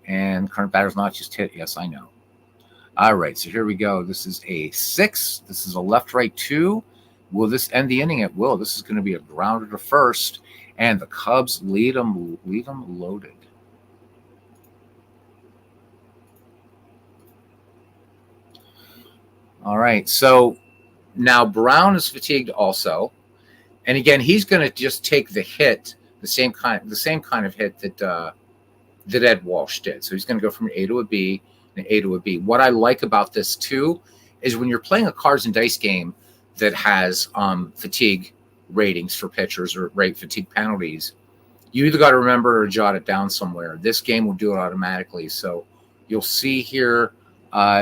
And current batter's not just hit. Yes, I know. All right, so here we go. This is a 6. This is a left-right 2. Will this end the inning? It will. This is going to be a grounder to first, and the Cubs leave them loaded. All right, so now Brown is fatigued also, and again he's going to just take the hit, the same kind of hit that Ed Walsh did. So he's going to go from an A to a B, an A to a B. What I like about this too is when you're playing a cards and dice game that has fatigue ratings for pitchers or fatigue penalties, you either got to remember or jot it down somewhere. This game will do it automatically. So you'll see here,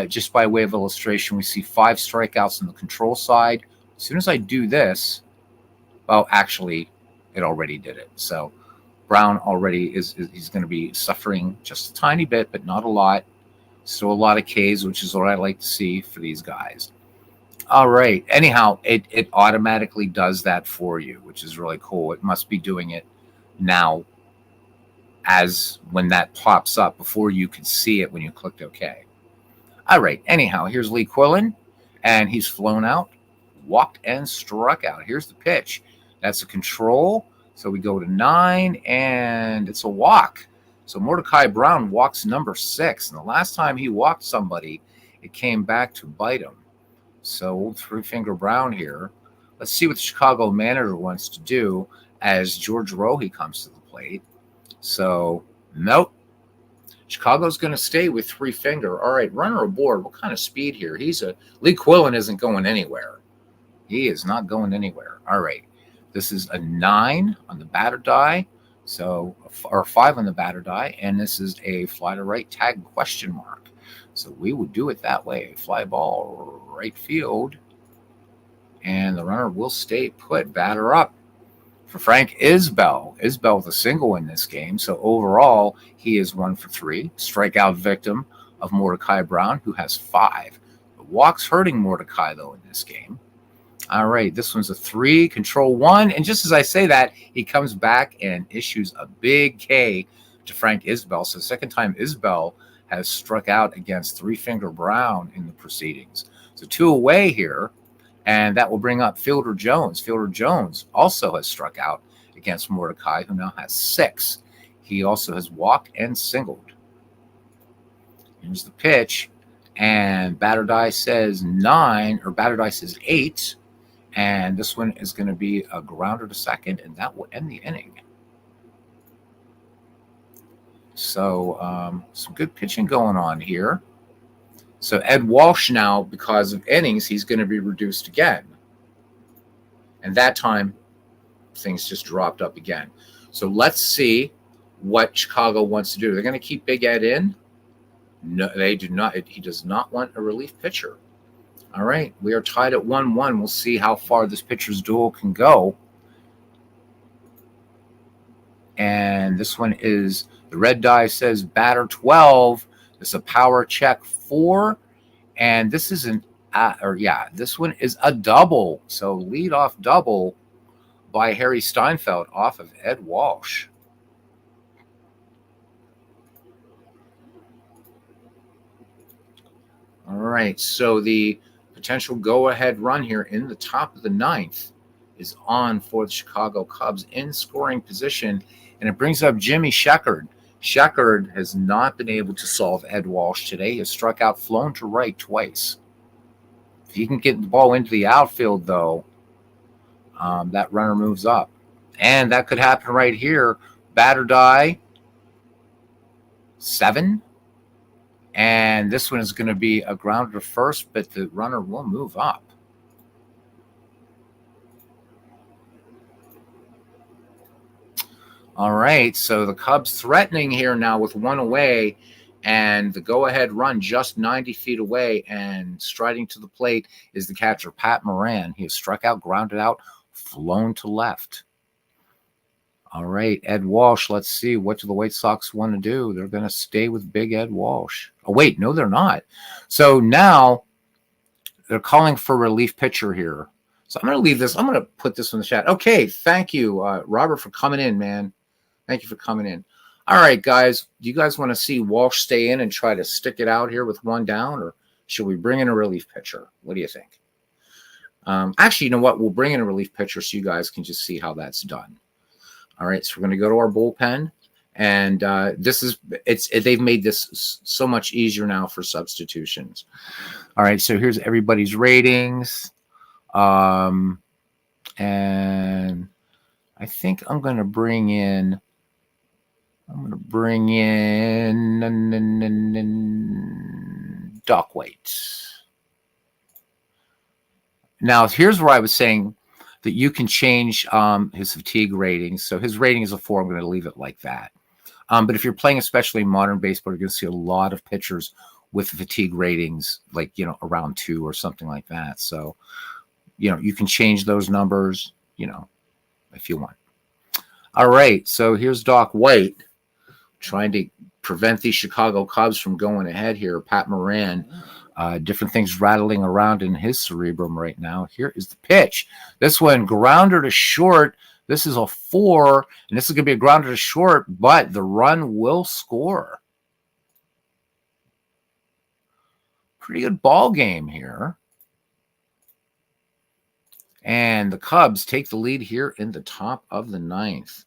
just by way of illustration, we see 5 strikeouts on the control side. As soon as I do this, well, actually, it already did it. So Brown already he's going to be suffering just a tiny bit, but not a lot. Still a lot of Ks, which is what I like to see for these guys. All right. Anyhow, it automatically does that for you, which is really cool. It must be doing it now as when that pops up before you could see it when you clicked OK. All right. Anyhow, here's Lee Quillen, and he's flown out, walked and struck out. Here's the pitch. That's a control. So we go to 9, and it's a walk. So Mordecai Brown walks number 6. And the last time he walked somebody, it came back to bite him. So old three-finger Brown here. Let's see what the Chicago manager wants to do as George Rohe comes to the plate. So, nope. Chicago's going to stay with three-finger. All right, runner aboard. What kind of speed here? Lee Quillen isn't going anywhere. He is not going anywhere. All right. This is a 9 on the batter die, or 5 on the batter die, and this is a fly to right tag question mark. So we would do it that way. Fly ball right field, and the runner will stay put. Batter up for Frank Isbell. Isbell with a single in this game. So overall, he is 1 for 3. Strikeout victim of Mordecai Brown, who has 5. The walks hurting Mordecai, though, in this game. All right, this one's a 3, control 1. And just as I say that, he comes back and issues a big K to Frank Isbell. So the second time Isbell has struck out against three-finger Brown in the proceedings. So 2 away here, and that will bring up Fielder Jones. Fielder Jones also has struck out against Mordecai, who now has 6. He also has walked and singled. Here's the pitch, and batter die says 9, or batter die says 8. And this one is going to be a grounder to second, and that will end the inning. So some good pitching going on here. So Ed Walsh now, because of innings, he's going to be reduced again. And that time, things just dropped up again. So let's see what Chicago wants to do. They're going to keep Big Ed in. No, they do not. He does not want a relief pitcher. All right, we are tied at 1-1. We'll see how far this pitcher's duel can go. And this one is, the red die says batter 12. This is a power check 4. And this is this one is a double. So leadoff double by Harry Steinfeld off of Ed Walsh. All right, so the potential go-ahead run here in the top of the 9th is on for the Chicago Cubs in scoring position, and it brings up Jimmy Sheckard. Sheckard has not been able to solve Ed Walsh today. He has struck out, flown to right twice. If he can get the ball into the outfield, though, that runner moves up. And that could happen right here. Batter die, 7. And this one is going to be a grounder to first, but the runner will move up. All right, so the Cubs threatening here now with 1 away, and the go-ahead run just 90 feet away, and striding to the plate is the catcher, Pat Moran. He has struck out, grounded out, flown to left. All right, Ed Walsh, let's see. What do the White Sox want to do? They're going to stay with big Ed Walsh. Oh, wait, no, they're not. So now they're calling for relief pitcher here. So I'm going to leave this. I'm going to put this in the chat. Okay, thank you, Robert, for coming in, man. Thank you for coming in. All right, guys, do you guys want to see Walsh stay in and try to stick it out here with 1 down, or should we bring in a relief pitcher? What do you think? Actually, you know what? We'll bring in a relief pitcher so you guys can just see how that's done. All right, so we're going to go to our bullpen, and they've made this so much easier now for substitutions. All right, so here's everybody's ratings, and I think I'm going to bring in Doc White. Now, here's where I was saying that you can change his fatigue rating. So his rating is a 4. I'm going to leave it like that. But if you're playing especially modern baseball, you're going to see a lot of pitchers with fatigue ratings like, around 2 or something like that. So, you can change those numbers, if you want. All right, so here's Doc White trying to prevent these Chicago Cubs from going ahead here. Pat Moran. Different things rattling around in his cerebrum right now. Here is the pitch. This one, grounder to short. This is a 4, and this is going to be a grounder to short, but the run will score. Pretty good ball game here. And the Cubs take the lead here in the top of the 9th.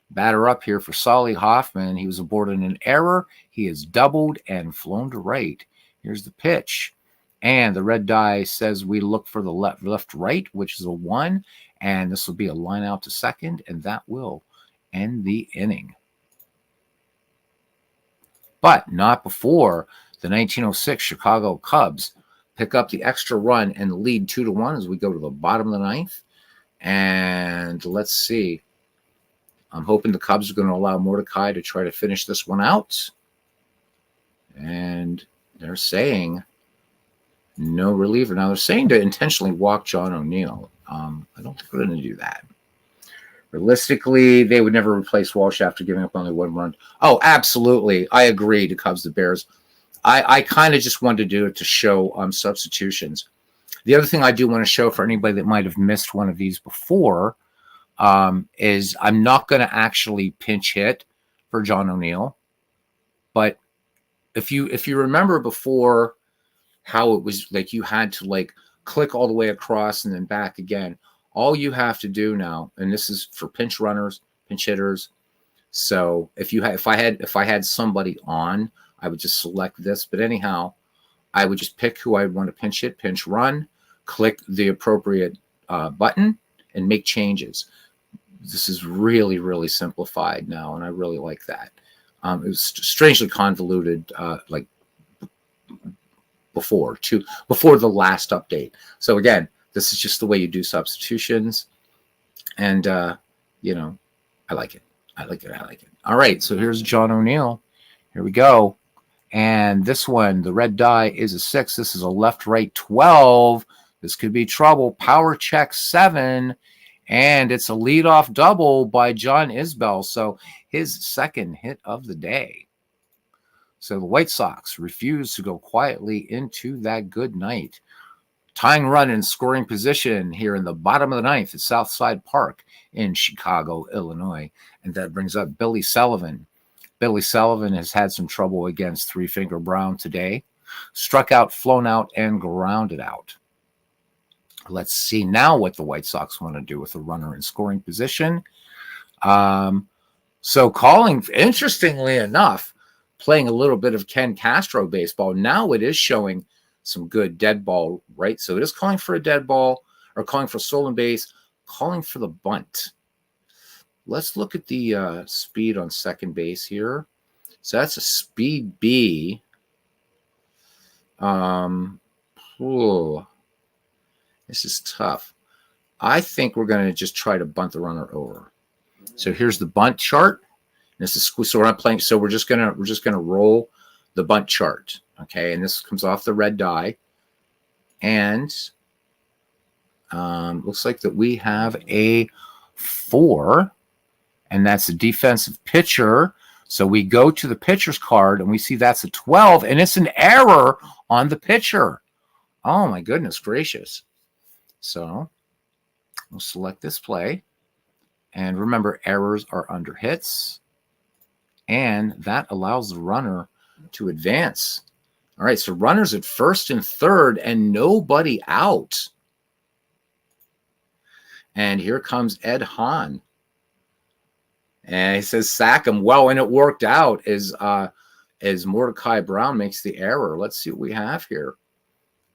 Batter up here for Solly Hoffman. He was aboard in an error. He is doubled and flown to right. Here's the pitch. And the red die says we look for the left-right, which is a 1. And this will be a line out to second, and that will end the inning. But not before the 1906 Chicago Cubs pick up the extra run and lead 2-1 as we go to the bottom of the 9th. And let's see. I'm hoping the Cubs are going to allow Mordecai to try to finish this one out. And they're saying no reliever. Now, they're saying to intentionally walk John O'Neill. I don't think we're going to do that. Realistically, they would never replace Walsh after giving up only 1 run. Oh, absolutely. I agree to Cubs the Bears. I kind of just wanted to do it to show substitutions. The other thing I do want to show for anybody that might have missed one of these before is I'm not going to actually pinch hit for John O'Neill. But if you remember before how it was like you had to like click all the way across and then back again, all you have to do now, and this is for pinch runners, pinch hitters. So if I had somebody on, I would just select this. But anyhow, I would just pick who I want to pinch hit, pinch run, click the appropriate button, and make changes. This is really, really simplified now, and I really like that. It was strangely convoluted, like before the last update. So again, this is just the way you do substitutions, and I like it. I like it. All right, so here's John O'Neill. Here we go. And this one, the red die is a 6. This is a left-right 12. This could be trouble. Power check 7. And it's a leadoff double by John Isbell. So his second hit of the day. So the White Sox refuse to go quietly into that good night. Tying run in scoring position here in the bottom of the 9th at Southside Park in Chicago, Illinois. And that brings up Billy Sullivan. Billy Sullivan has had some trouble against Three Finger Brown today. Struck out, flown out, and grounded out. Let's see now what the White Sox want to do with a runner in scoring position. So calling, interestingly enough, playing a little bit of Ken Castro baseball, now it is showing some good dead ball, right? So it is calling for a dead ball or calling for stolen base, calling for the bunt. Let's look at the speed on second base here. So that's a speed B. Ooh, this is tough. I think we're going to just try to bunt the runner over. So here's the bunt chart. This is so we're not playing. So we're just gonna roll the bunt chart. Okay, and this comes off the red die, and looks like that we have a 4, and that's a defensive pitcher. So we go to the pitcher's card, and we see that's a 12, and it's an error on the pitcher. Oh my goodness gracious! So we'll select this play, and remember, errors are under hits. And that allows the runner to advance. All right, so runners at first and third and nobody out. And here comes Ed Hahn. And he says, sack him. Well, and it worked out as Mordecai Brown makes the error. Let's see what we have here.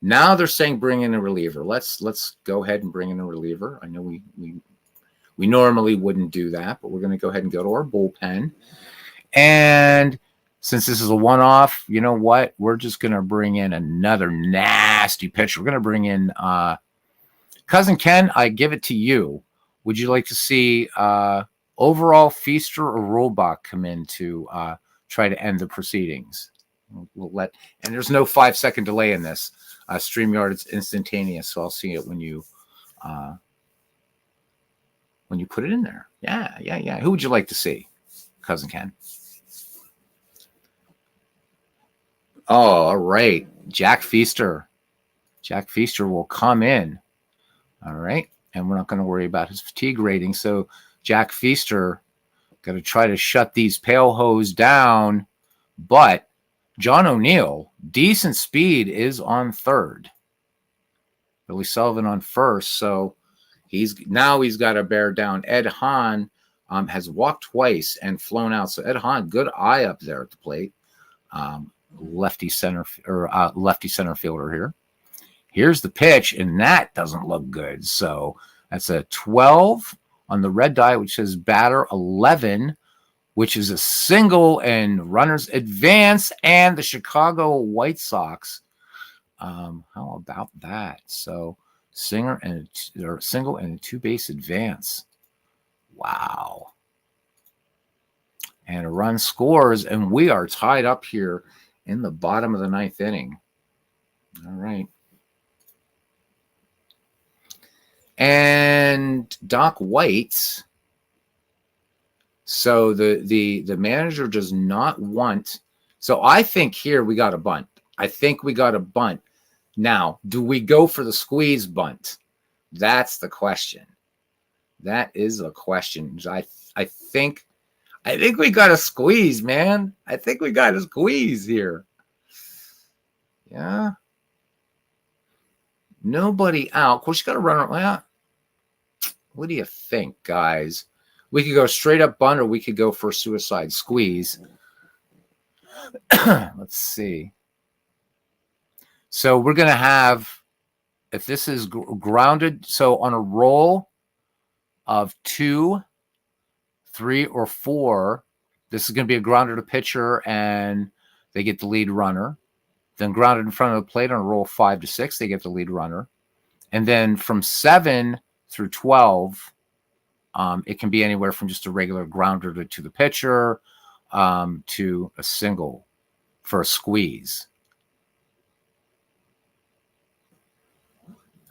Now they're saying bring in a reliever. Let's go ahead and bring in a reliever. I know we normally wouldn't do that, but we're going to go ahead and go to our bullpen. And since this is a one-off, you know what? We're just going to bring in another nasty pitcher. We're going to bring in Cousin Ken. I give it to you. Would you like to see overall Feaster or Rollbach come in to try to end the proceedings? And there's no 5-second delay in this. StreamYard, it's instantaneous, so I'll see it when you put it in there. Yeah. Who would you like to see, Cousin Ken? Oh, all right. Jack Feaster. Jack Feaster will come in. All right. And we're not going to worry about his fatigue rating. So Jack Feaster going to try to shut these pale hoes down. But John O'Neill, decent speed, is on third. Billy Sullivan on first. So he's got to bear down. Ed Hahn has walked twice and flown out. So Ed Hahn, good eye up there at the plate. Lefty center fielder here. Here's the pitch, and that doesn't look good. So that's a 12 on the red die, which says batter 11, which is a single and runners advance, and the Chicago White Sox. How about that? So single and a two-base advance. Wow. And a run scores, and we are tied up here in the bottom of the 9th inning. All right. And Doc White. So the manager does not want. So I think here we got a bunt. Now, do we go for the squeeze bunt? That's the question. That is a question. I think we got a squeeze, man. I think we got a squeeze here. Yeah. Nobody out. Of course, you got to run. Well, what do you think, guys? We could go straight up bunt, or we could go for a suicide squeeze. Let's see. So we're going to have, if this is grounded, so on a roll of 2, 3, or 4, this is going to be a grounder to pitcher, and they get the lead runner. Then grounded in front of the plate on a roll 5 to 6, they get the lead runner. And then from 7 through 12, it can be anywhere from just a regular grounder to the pitcher to a single for a squeeze.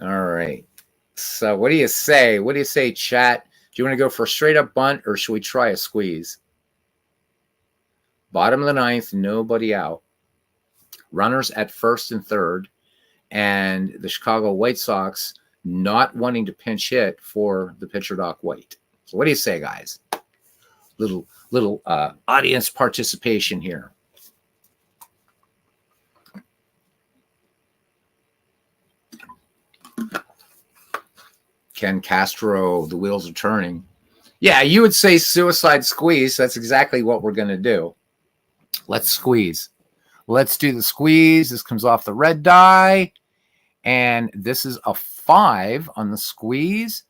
All right. So what do you say? What do you say, chat? Do you want to go for a straight up bunt, or should we try a squeeze? Bottom of the 9th, nobody out. Runners at first and third, and the Chicago White Sox not wanting to pinch hit for the pitcher Doc White. So what do you say, guys? Little audience participation here. Ken Castro, the wheels are turning. Yeah, you would say suicide squeeze. That's exactly what we're going to do. Let's squeeze. Let's do the squeeze. This comes off the red die. And this is a 5 on the squeeze.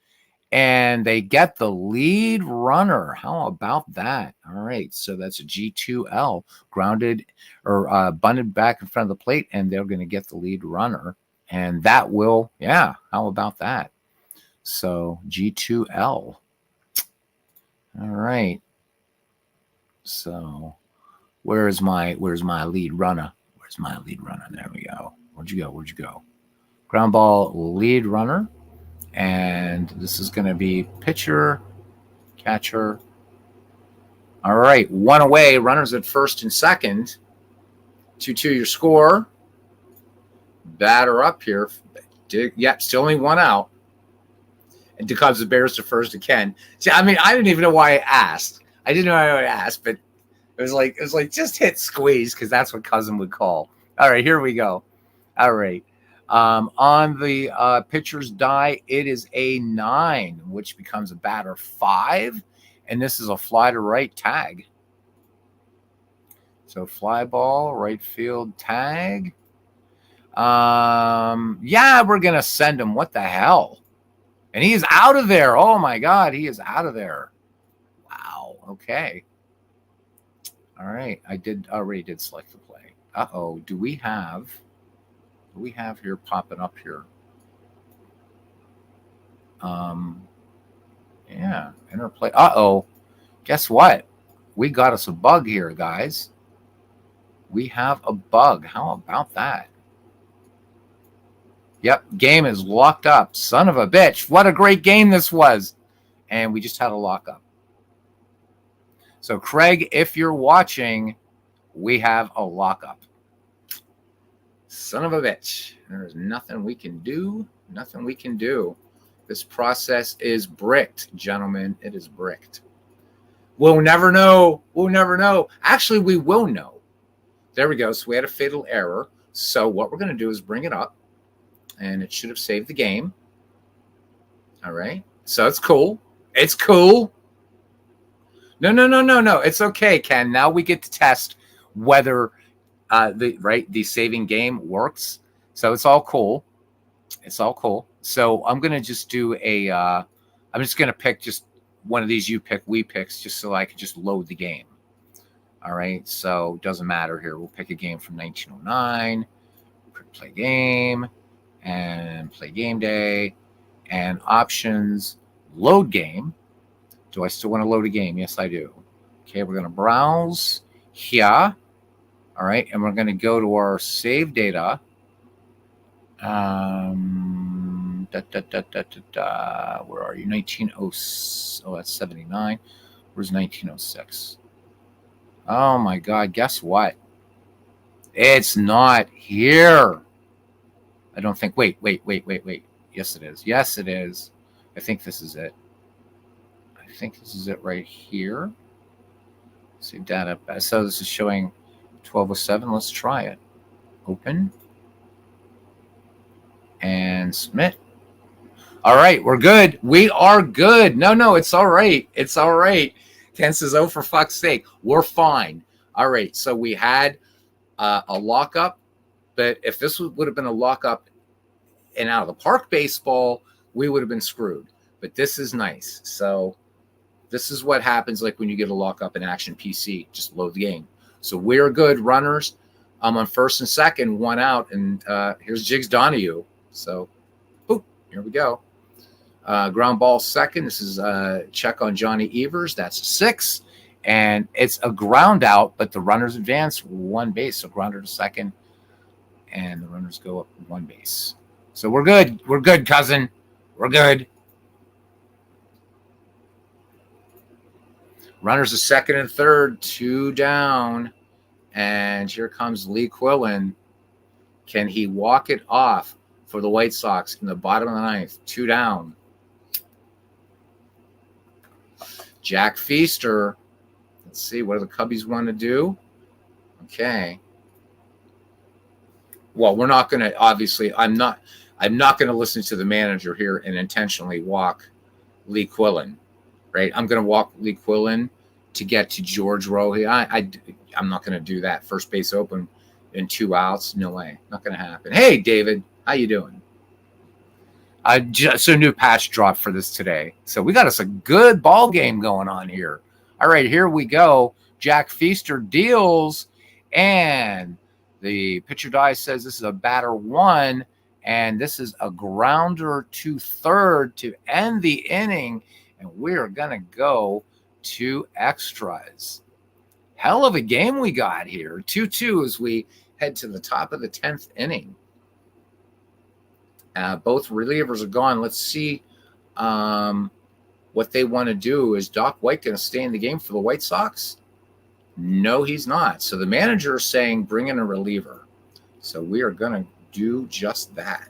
And they get the lead runner. How about that? All right. So that's a G2L, grounded or bunted back in front of the plate. And they're going to get the lead runner. And that will, yeah, how about that? So G2L. All right. So where's my lead runner? Where's my lead runner? There we go. Where'd you go? Ground ball lead runner. And this is going to be pitcher, catcher. All right. 1 away. Runners at first and second. 2-2 your score. Batter up here. Yep, still only 1 out. And DeCubs the Bears to first to Ken. See, I mean, I didn't even know why I asked. I didn't know why I asked, but it was like just hit squeeze because that's what Cousin would call. All right, here we go. All right. On the pitcher's die, it is a 9, which becomes a batter 5. And this is a fly to right tag. So fly ball, right field tag. Yeah, we're going to send him. What the hell? And he is out of there. Oh, my God. He is out of there. Wow. Okay. All right. I already did select the play. Uh-oh. Do we have here popping up here? Yeah. Interplay. Uh-oh. Guess what? We got us a bug here, guys. We have a bug. How about that? Yep, game is locked up. Son of a bitch. What a great game this was. And we just had a lockup. So, Craig, if you're watching, we have a lockup. Son of a bitch. There is nothing we can do. Nothing we can do. This process is bricked, gentlemen. It is bricked. We'll never know. We'll never know. Actually, we will know. There we go. So we had a fatal error. So what we're going to do is bring it up. And it should have saved the game. All right. So it's cool. It's cool. No. It's okay, Ken. Now we get to test whether the saving game works. So it's all cool. It's all cool. So I'm gonna just do I'm just gonna pick just one of these you pick, we picks, just so I can just load the game. All right. So it doesn't matter here. We'll pick a game from 1909. Play game. And play game day, and options, load game. Do I still want to load a game? Yes, I do. Okay, we're going to browse here. All right, and we're going to go to our save data. Where are you? 1906. Oh, that's 79. Where's 1906? Oh, my God. Guess what? It's not here. I don't think. Wait. Yes, it is. Yes, it is. I think this is it. I think this is it right here. Save data. So this is showing 1207. Let's try it. Open. And submit. All right, we're good. We are good. No, it's all right. It's all right. Ken says, oh, for fuck's sake. We're fine. All right, so we had a lockup. But if this would have been a lockup and out of the park baseball, we would have been screwed. But this is nice. So this is what happens like when you get a lockup in Action PC. Just load the game. So we're good runners. I'm on first and second, 1 out. And here's Jigs Donahue. So, boop, here we go. Ground ball second. This is check on Johnny Evers. That's a 6. And it's a ground out, but the runners advance 1 base. So grounder to second. And the runners go up 1 base. So we're good. We're good, cousin. We're good. Runners to second and third, 2 down. And here comes Lee Quillen. Can he walk it off for the White Sox in the bottom of the 9th? 2 down. Jack Feaster. Let's see, what do the Cubbies want to do? Okay. Well, we're not going to, obviously, I'm not going to listen to the manager here and intentionally walk Lee Quillen, right? I'm going to walk Lee Quillen to get to George Rohe. I'm not going to do that. First base open in 2 outs. No way. Not going to happen. Hey, David, how you doing? So new patch drop for this today. So we got us a good ball game going on here. All right, here we go. Jack Feaster deals, and the pitcher die says this is a batter 1, and this is a grounder to third to end the inning, and we're going to go to extras. Hell of a game we got here. 2-2 as we head to the top of the 10th inning. Both relievers are gone. Let's see what they want to do. Is Doc White going to stay in the game for the White Sox? No, he's not. So the manager is saying bring in a reliever. So we are going to do just that.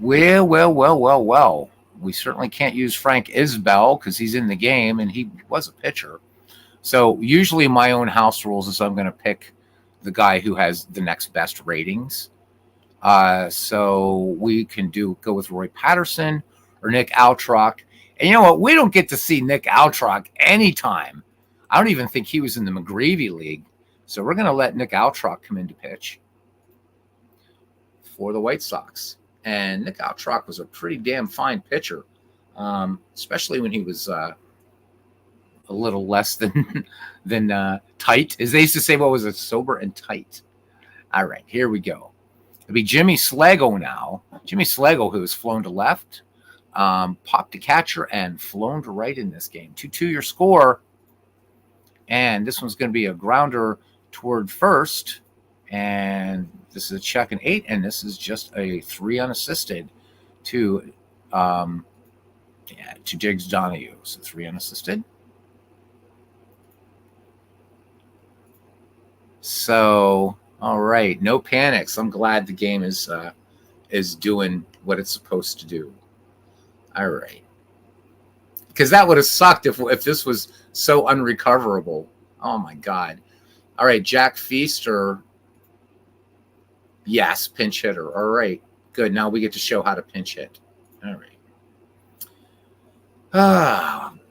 Well. We certainly can't use Frank Isbell because he's in the game and he was a pitcher. So usually my own house rules is I'm going to pick the guy who has the next best ratings. So we can go with Roy Patterson or Nick Altrock. And you know what? We don't get to see Nick Altrock anytime. I don't even think he was in the McGreevy League. So we're going to let Nick Altrock come in to pitch for the White Sox. And Nick Altrock was a pretty damn fine pitcher, especially when he was a little less than tight. As they used to say, what was it? Sober and tight. All right, here we go. It'll be Jimmy Slago now. Jimmy Slago, who has flown to left, popped to catcher, and flown to right in this game. 2-2 your score. And this one's going to be a grounder toward first. And this is a check and 8, and this is just a 3 unassisted to Diggs Donahue. So 3 unassisted. So, all right, no panics. I'm glad the game is doing what it's supposed to do. All right. Because that would have sucked if this was so unrecoverable. Oh, my God. All right, Jack Feaster. Yes, pinch hitter. All right, good. Now we get to show how to pinch hit. All right.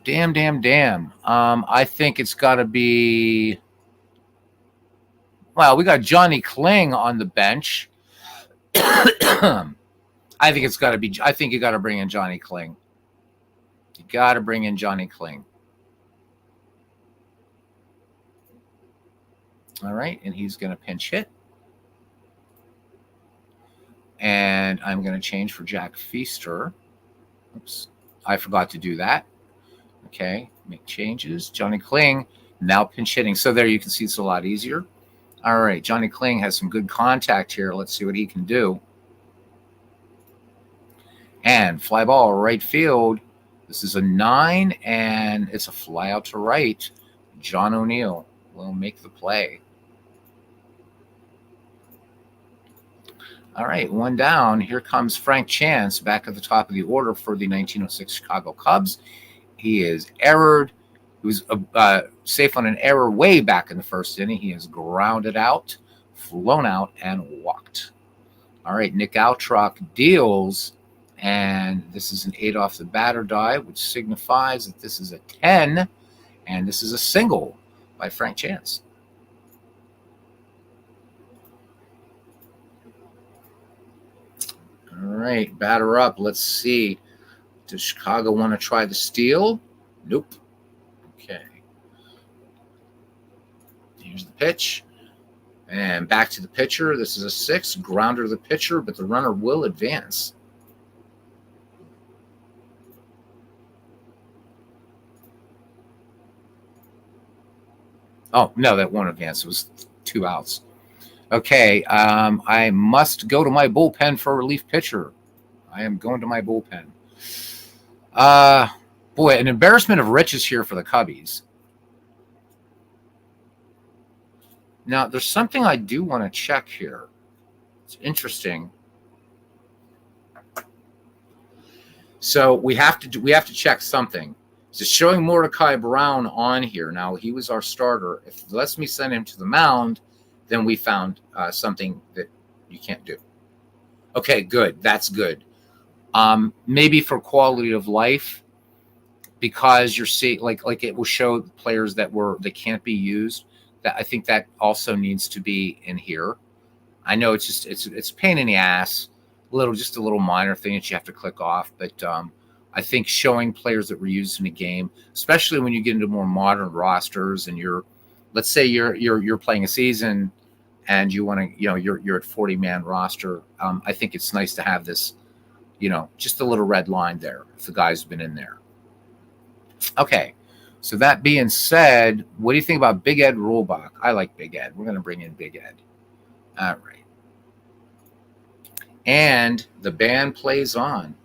Damn. I think it's got to be... Well, we got Johnny Kling on the bench. I think it's got to be... I think you got to bring in Johnny Kling. You got to bring in Johnny Kling. All right, and he's going to pinch hit. And I'm going to change for Jack Feaster. Oops, I forgot to do that. Okay, make changes. Johnny Kling now pinch hitting. So there you can see it's a lot easier. All right, Johnny Kling has some good contact here. Let's see what he can do. And fly ball right field. This is a 9, and it's a fly out to right. John O'Neill will make the play. All right, 1 down. Here comes Frank Chance back at the top of the order for the 1906 Chicago Cubs. He is errored. He was safe on an error way back in the first inning. He is grounded out, flown out, and walked. All right, Nick Altrock deals, and this is an 8 off the batter die, which signifies that this is a 10, and this is a single by Frank Chance. All right, batter up. Let's see. Does Chicago want to try the steal? Nope. Okay. Here's the pitch. And back to the pitcher. This is a 6. Grounder to the pitcher, but the runner will advance. Oh, no, that won't advance. It was 2 outs. Okay, I must go to my bullpen for a relief pitcher. I am going to my bullpen. Boy, an embarrassment of riches here for the Cubbies. Now, there's something I do want to check here. It's interesting. So we have to check something. It's showing Mordecai Brown on here. Now, he was our starter. If it lets me send him to the mound, then we found something that you can't do. Okay, good. That's good. Maybe for quality of life, because you're seeing like it will show players that can't be used. That I think that also needs to be in here. I know it's a pain in the ass, just a little minor thing that you have to click off, but I think showing players that were used in a game, especially when you get into more modern rosters, and let's say you're playing a season and you want to, you're at 40-man roster. I think it's nice to have this, just a little red line there if the guy's been in there. Okay. So that being said, what do you think about Big Ed Rulebach? I like Big Ed. We're going to bring in Big Ed. All right. And the band plays on.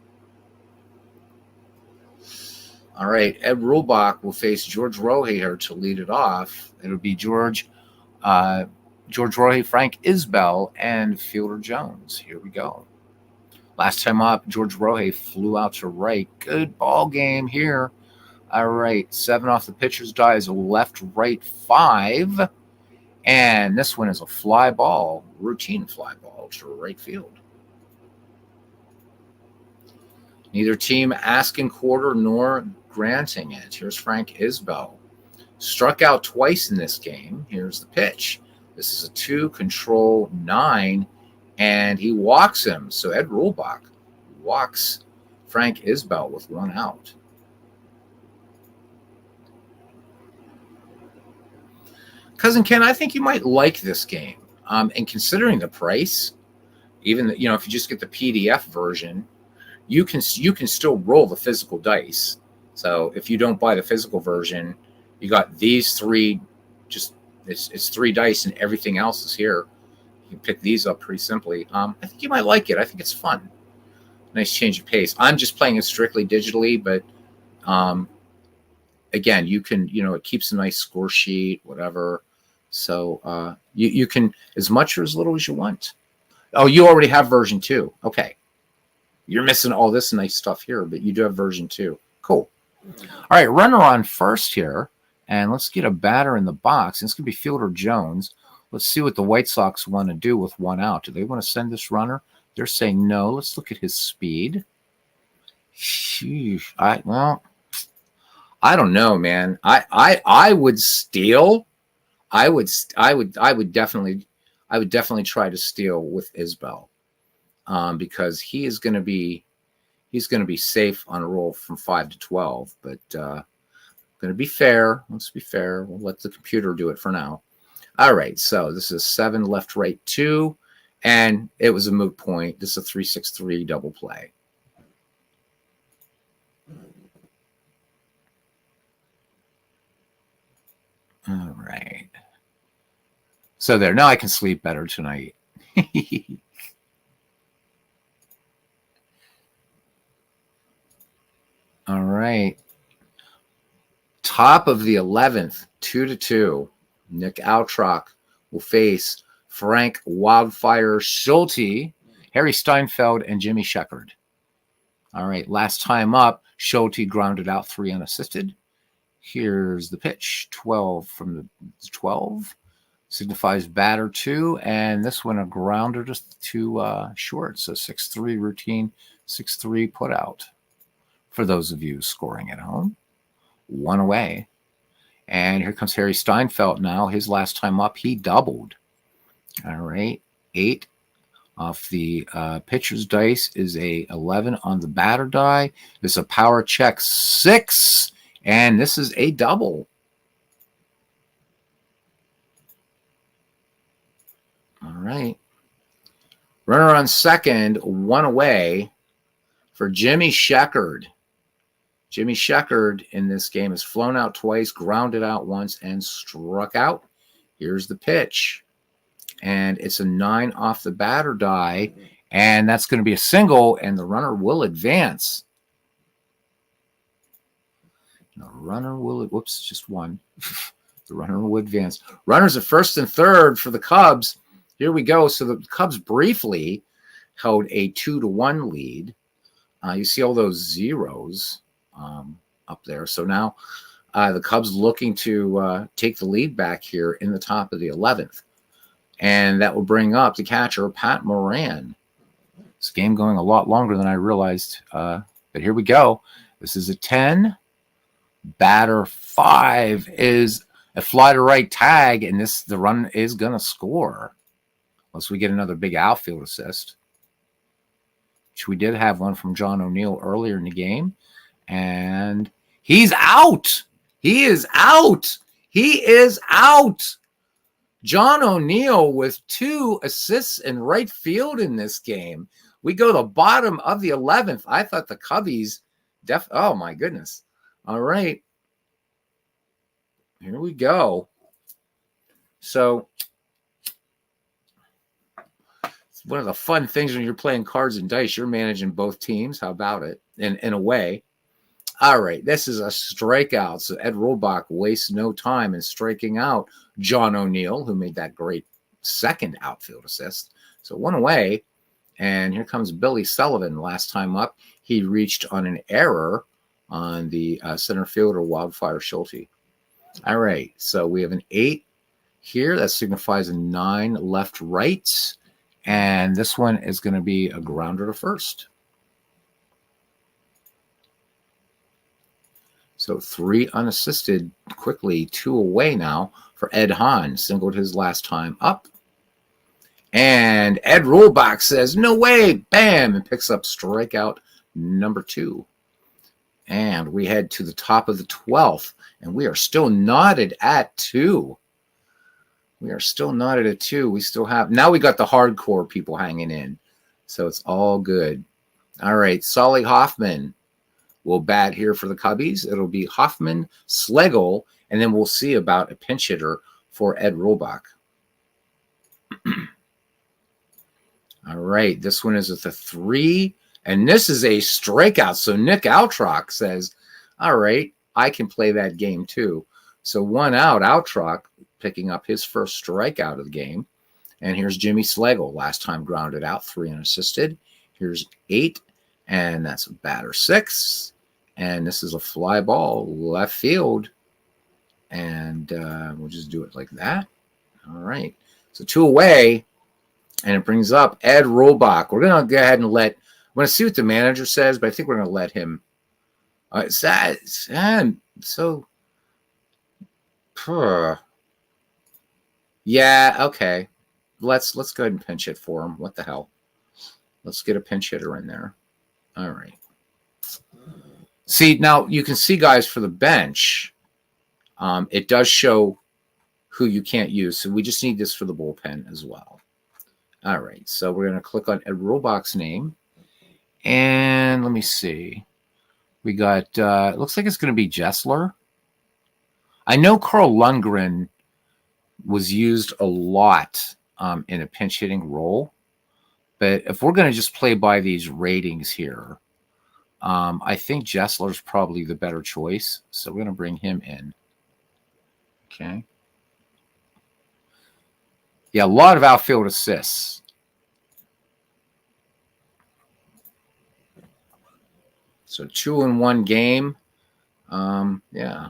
All right. Ed Rulebach will face George Rohater to lead it off. It'll be George Rohe, Frank Isbell, and Fielder Jones. Here we go. Last time up, George Rohe flew out to right. Good ball game here. All right, 7 off the pitcher's die is a left-right 5. And this one is a fly ball, routine fly ball to right field. Neither team asking quarter nor granting it. Here's Frank Isbell. Struck out twice in this game. Here's the pitch. This is a 2, control 9, and he walks him. So Ed Rulebach walks Frank Isbell with 1 out. Cousin Ken, I think you might like this game. And considering the price, even if you just get the PDF version, you can still roll the physical dice. So if you don't buy the physical version, you got these 3. Just it's 3 dice, and everything else is here. You can pick these up pretty simply. I think you might like it. I think it's fun. Nice change of pace. I'm just playing it strictly digitally, but again, you can it keeps a nice score sheet, whatever. So you can as much or as little as you want. Oh, you already have version 2. Okay. You're missing all this nice stuff here, but you do have version 2. Cool. All right, runner on first here, and let's get a batter in the box. It's going to be Fielder Jones. Let's see what the White Sox want to do with 1 out. Do they want to send this runner? They're saying no. Let's look at his speed. Sheesh. I don't know, man. I would steal. I would definitely try to steal with Isbell, because he's going to be safe on a roll from 5 to 12. But going to be fair. Let's be fair. We'll let the computer do it for now. All right. So this is 7 left right 2, and it was a moot point. This is a 3-6-3 double play. All right. So there. Now I can sleep better tonight. All right. Top of the 11th, 2-2. Nick Altrock will face Frank Wildfire Schulte, Harry Steinfeld, and Jimmy Shepherd. All right. Last time up, Schulte grounded out 3 unassisted. Here's the pitch. 12 from the 12. Signifies batter 2, and this one a grounder to short. So 6-3 routine, 6-3 put out. For those of you scoring at home, 1 away. And here comes Harry Steinfeld now. His last time up, he doubled. All right, 8 off the pitcher's dice is a 11 on the batter die. This is a power check 6, and this is a double. All right. Runner on second, 1 away for Jimmy Shepherd. Jimmy Shepherd in this game has flown out twice, grounded out once, and struck out. Here's the pitch. And it's a 9 off the batter die. And that's going to be a single, and the runner will advance. The runner will, whoops, just 1. The runner will advance. Runners at first and third for the Cubs. Here we go. So the Cubs briefly held a 2-1 lead. You see all those zeros up there. So now the Cubs looking to take the lead back here in the top of the 11th. And that will bring up the catcher, Pat Moran. This game going a lot longer than I realized. But here we go. This is a 10. Batter 5 is a fly to right tag, and the run is going to score. Unless we get another big outfield assist. Which we did have one from John O'Neill earlier in the game. And he's out. He is out. He is out. John O'Neill with 2 assists in right field in this game. We go to the bottom of the 11th. I thought the Cubbies oh my goodness. All right. Here we go. So it's one of the fun things when you're playing cards and dice, you're managing both teams. How about it? In a way. All right, this is a strikeout. So Ed Rollbach wastes no time in striking out John O'Neill, who made that great second outfield assist. So 1 away, and here comes Billy Sullivan. Last time up, he reached on an error on the center fielder Wildfire Schulte. All right, so we have an 8 here. That signifies a 9 left-right, and this one is going to be a grounder to first. So 3 unassisted, quickly 2 away now for Ed Hahn. Singled his last time up. And Ed Rollbach says, no way, bam, and picks up strikeout number 2. And we head to the top of the 12th, and we are still knotted at 2. We are still knotted at 2. We still have, now we got the hardcore people hanging in. So it's all good. All right, Solly Hoffman will bat here for the Cubbies. It'll be Hoffman, Schlegel, and then we'll see about a pinch hitter for Ed Rollbach. All right, this one is at the 3, and this is a strikeout. So Nick Altrock says, all right, I can play that game too. So 1 out, Altrock picking up his first strikeout of the game. And here's Jimmy Schlegel, last time grounded out, 3 unassisted. Here's 8, and that's batter 6. And this is a fly ball, left field. And we'll just do it like that. All right. So 2 away. And it brings up Ed Rollbach. We're going to go ahead and I'm going to see what the manager says, but I think we're going to let him. Yeah, okay. Let's go ahead and pinch hit for him. What the hell? Let's get a pinch hitter in there. All right. See, now you can see, guys, for the bench, it does show who you can't use. So we just need this for the bullpen as well. All right. So we're going to click on Ed Rollbach's name. And let me see. We got, it looks like it's going to be Jessler. I know Carl Lundgren was used a lot in a pinch hitting role. But if we're going to just play by these ratings here, I think Jessler's probably the better choice. So we're going to bring him in. Okay. Yeah, a lot of outfield assists. So 2-in-1 game. Yeah.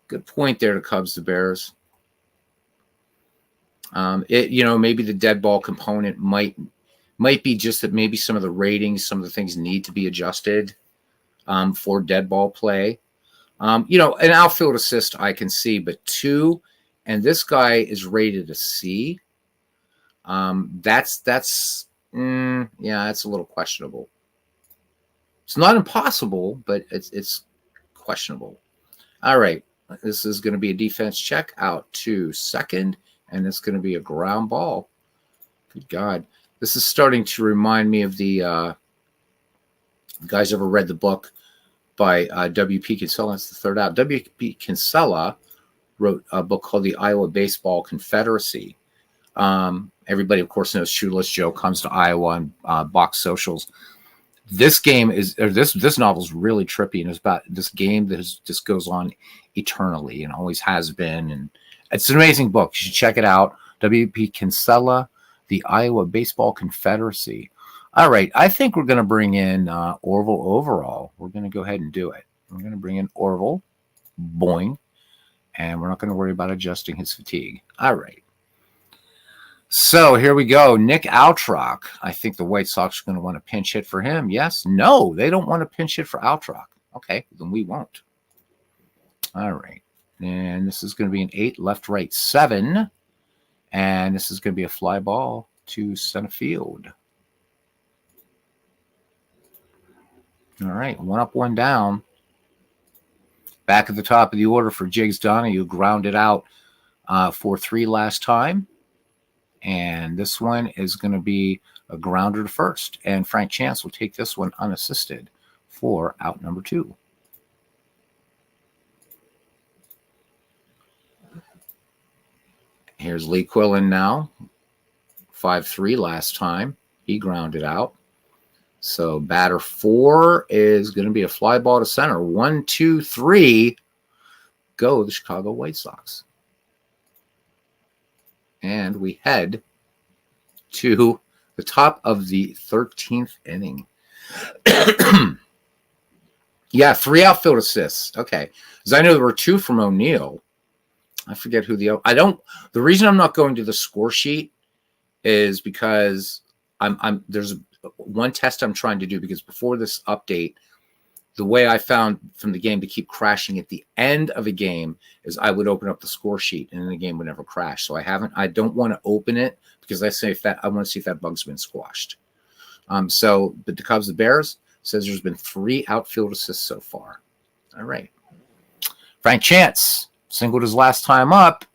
Good point there to Cubs to Bears. Maybe the dead ball component might be just that maybe some of the ratings, some of the things need to be adjusted for dead ball play. An outfield assist I can see, but 2, and this guy is rated a C. That's a little questionable. It's not impossible, but it's questionable. All right, this is going to be a defense check out to second, and it's going to be a ground ball. Good God. This is starting to remind me of the guys ever read the book by W.P. Kinsella. It's the third out. W.P. Kinsella wrote a book called The Iowa Baseball Confederacy. Everybody, of course, knows Shoeless Joe comes to Iowa on box socials. This novel is really trippy, and it's about this game that just goes on eternally and always has been. And it's an amazing book. You should check it out. W.P. Kinsella, The Iowa Baseball Confederacy. All right, I think we're going to bring in Orville overall. We're going to go ahead and do it. We're going to bring in Orville, boing, and we're not going to worry about adjusting his fatigue. All right. So here we go. Nick Altrock. I think the White Sox are going to want to pinch hit for him. Yes? No, they don't want to pinch hit for Altrock. Okay, then we won't. All right. And this is going to be an 8, left, right, 7. And this is going to be a fly ball to center field. All right, 1 up, 1 down. Back at the top of the order for Jigs Donahue, grounded out for 3 last time. And this one is going to be a grounder to first. And Frank Chance will take this one unassisted for out number 2. Here's Lee Quillen now. 5-3 last time. He grounded out. So batter 4 is going to be a fly ball to center. 1, 2, 3. Go the Chicago White Sox. And we head to the top of the 13th inning. Yeah, 3 outfield assists. Okay. Because I know there were 2 from O'Neill. I forget who the reason I'm not going to the score sheet is because there's one test I'm trying to do, because before this update, the way I found from the game to keep crashing at the end of a game is I would open up the score sheet and then the game would never crash. So I don't want to open it because I want to see if that bug's been squashed. But the Cubs, the Bears, says there's been 3 outfield assists so far. All right. Frank Chance singled his last time up,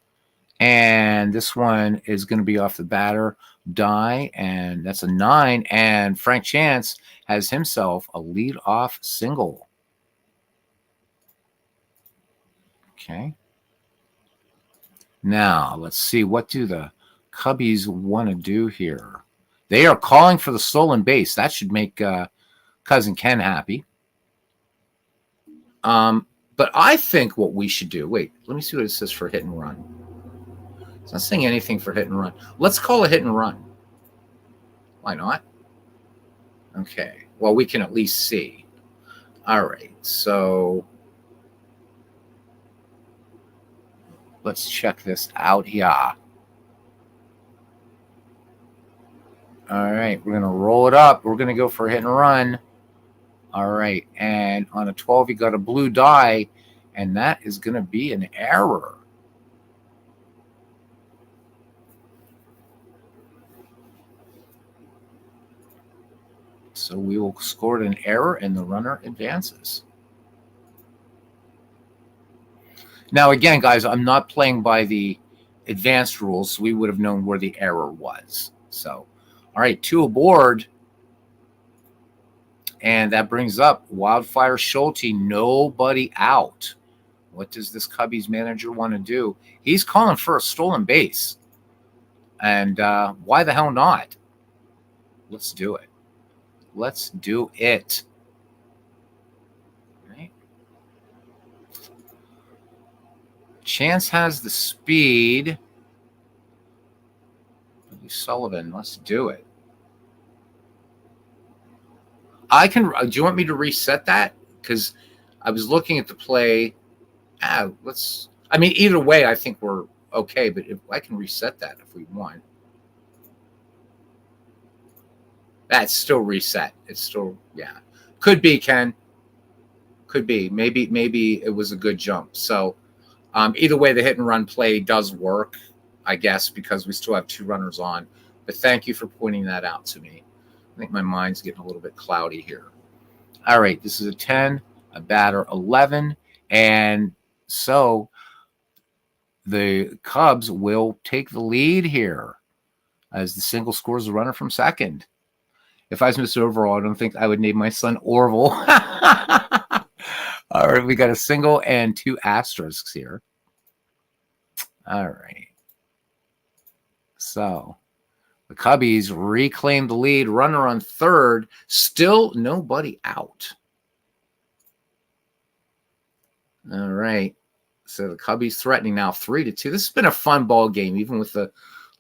and this one is going to be off the batter die, and that's a 9, and Frank Chance has himself a lead-off single. Okay. Now, let's see, what do the Cubbies want to do here? They are calling for the stolen base. That should make Cousin Ken happy. But I think what we should do, wait, let me see what it says for hit and run. It's not saying anything for hit and run. Let's call a hit and run. Why not? Okay. Well, we can at least see. All right. So let's check this out here. All right. We're going to roll it up. We're going to go for a hit and run. All right. And on a 12, you got a blue die, and that is going to be an error. So we will score an error, and the runner advances. Now, again, guys, I'm not playing by the advanced rules, so we would have known where the error was. So, all right, 2 aboard. And that brings up Wildfire Schulte, nobody out. What does this Cubbies manager want to do? He's calling for a stolen base. And why the hell not? Let's do it. Let's do it. Right. Chance has the speed. Sullivan, let's do it. I can. Do you want me to reset that? Because I was looking at the play. Let's. I mean, either way, I think we're okay. But if I can reset that if we want. That's still reset. It's still, yeah. Could be, Ken. Could be. Maybe it was a good jump. So either way, the hit and run play does work, I guess, because we still have 2 runners on. But thank you for pointing that out to me. I think my mind's getting a little bit cloudy here. All right, this is a 10, a batter 11. And so the Cubs will take the lead here as the single scores a runner from second. If I was Mr. Overall, I don't think I would name my son Orville. All right, we got a single and 2 asterisks here. All right. So the Cubbies reclaim the lead. Runner on third. Still nobody out. All right. So the Cubbies threatening now 3-2. This has been a fun ball game, even with the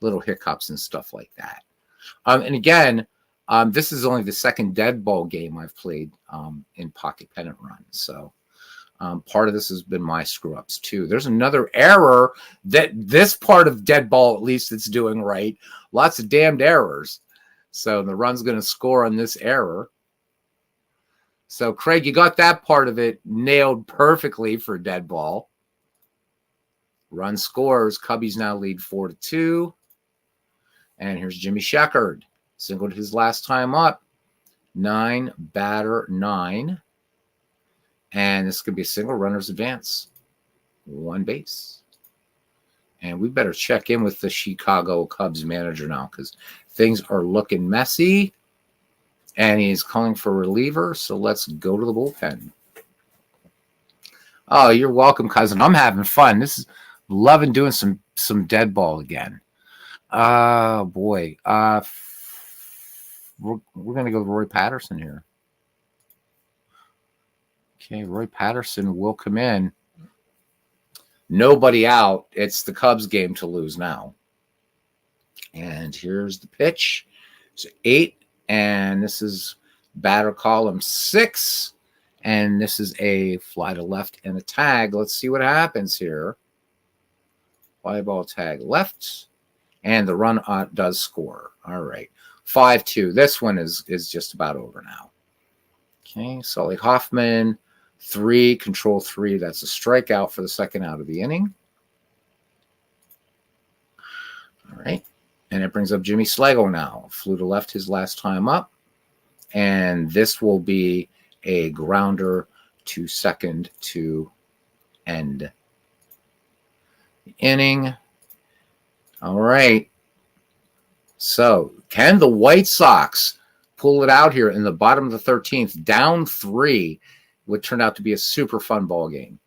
little hiccups and stuff like that. And again, this is only the second dead ball game I've played in Pocket Pennant Run. So Part of this has been my screw ups too. There's another error that this part of dead ball, at least, it's doing right. Lots of damned errors. So the run's going to score on this error. So Craig, you got that part of it nailed perfectly for dead ball. Run scores. Cubbies now lead 4-2. And here's Jimmy Sheckard. Singled his last time up. 9, batter 9. And this could be a single, runner's advance. 1 base. And we better check in with the Chicago Cubs manager now because things are looking messy. And he's calling for a reliever, so let's go to the bullpen. Oh, you're welcome, cousin. I'm having fun. This is loving doing some dead ball again. Oh, boy. We're going to go with Roy Patterson here. Okay, Roy Patterson will come in. Nobody out. It's the Cubs game to lose now. And here's the pitch. It's 8, and this is batter column 6. And this is a fly to left and a tag. Let's see what happens here. Fly ball tag left. And the run does score. All right. 5-2. This one is just about over now. Okay, Sully Hoffman. 3, control 3. That's a strikeout for the second out of the inning. All right. And it brings up Jimmy Slago now. Flew to left his last time up. And this will be a grounder to second to end the inning. All right. So can the White Sox pull it out here in the bottom of the 13th, down 3? Would turn out to be a super fun ball game.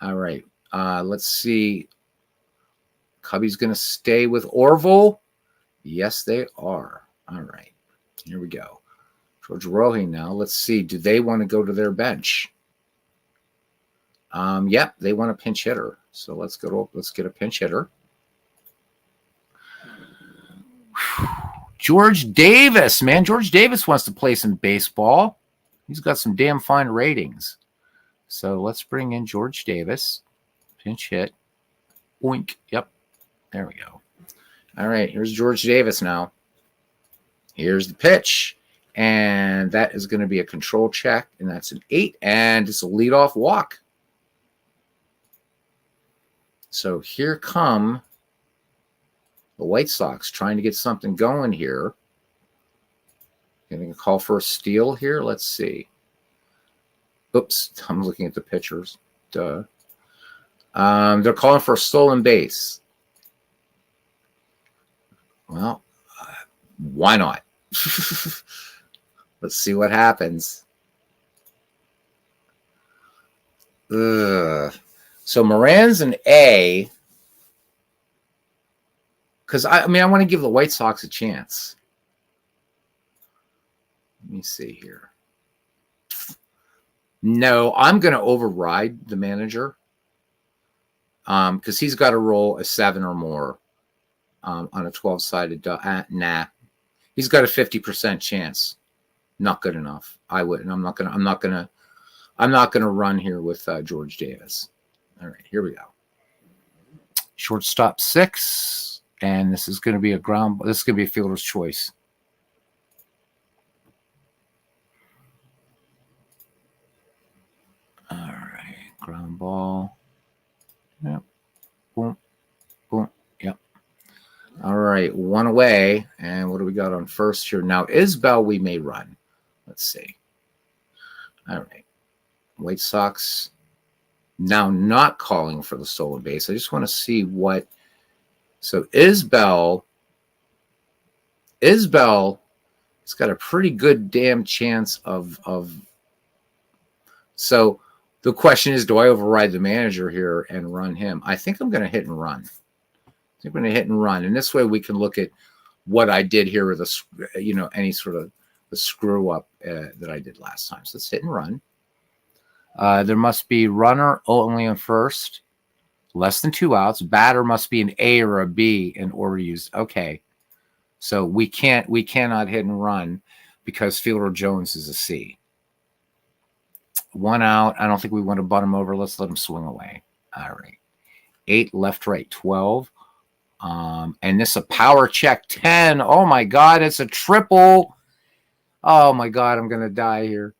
All right. Let's see. Cubby's going to stay with Orville. Yes, they are. All right. Here we go. George Rohe now. Let's see. Do they want to go to their bench? Yep, they want a pinch hitter. So let's get a pinch hitter. George Davis, man. George Davis wants to play some baseball. He's got some damn fine ratings. So let's bring in George Davis. Pinch hit. Oink. Yep. There we go. All right. Here's George Davis now. Here's the pitch. And that is going to be a control check. And that's an 8. And it's a leadoff walk. So here come the White Sox trying to get something going here. Getting a call for a steal here. Let's see. Oops, I'm looking at the pitchers. Duh. They're calling for a stolen base. Well, why not? Let's see what happens. Ugh. So Moran's an A. Because, I want to give the White Sox a chance. Let me see here. No, I'm going to override the manager because he's got to roll a 7 or more on a 12-sided. Nah, he's got a 50% chance. Not good enough. I wouldn't. I'm not gonna run here with George Davis. All right, here we go. Shortstop 6, and this is going to be a ground. This is going to be a fielder's choice. All right, ground ball. Yep. Boom, boom. Yep. All right, 1 away, and what do we got on first here now? Isbell, we may run. Let's see. All right, White Sox now not calling for the stolen base. I just want to see what. So Isbell has got a pretty good damn chance of. So the question is, do I override the manager here and run him? I think I'm going to hit and run. And this way we can look at what I did here with any sort of the screw up that I did last time. So let's hit and run. There must be runner only on first, less than 2 outs. Batter must be an A or a B in order to use. Okay, so we cannot hit and run because Fielder Jones is a C. 1 out. I don't think we want to butt him over. Let's let him swing away. All right. 8, left, right, 12. And this a power check 10. Oh my God, it's a triple. Oh my God, I'm gonna die here.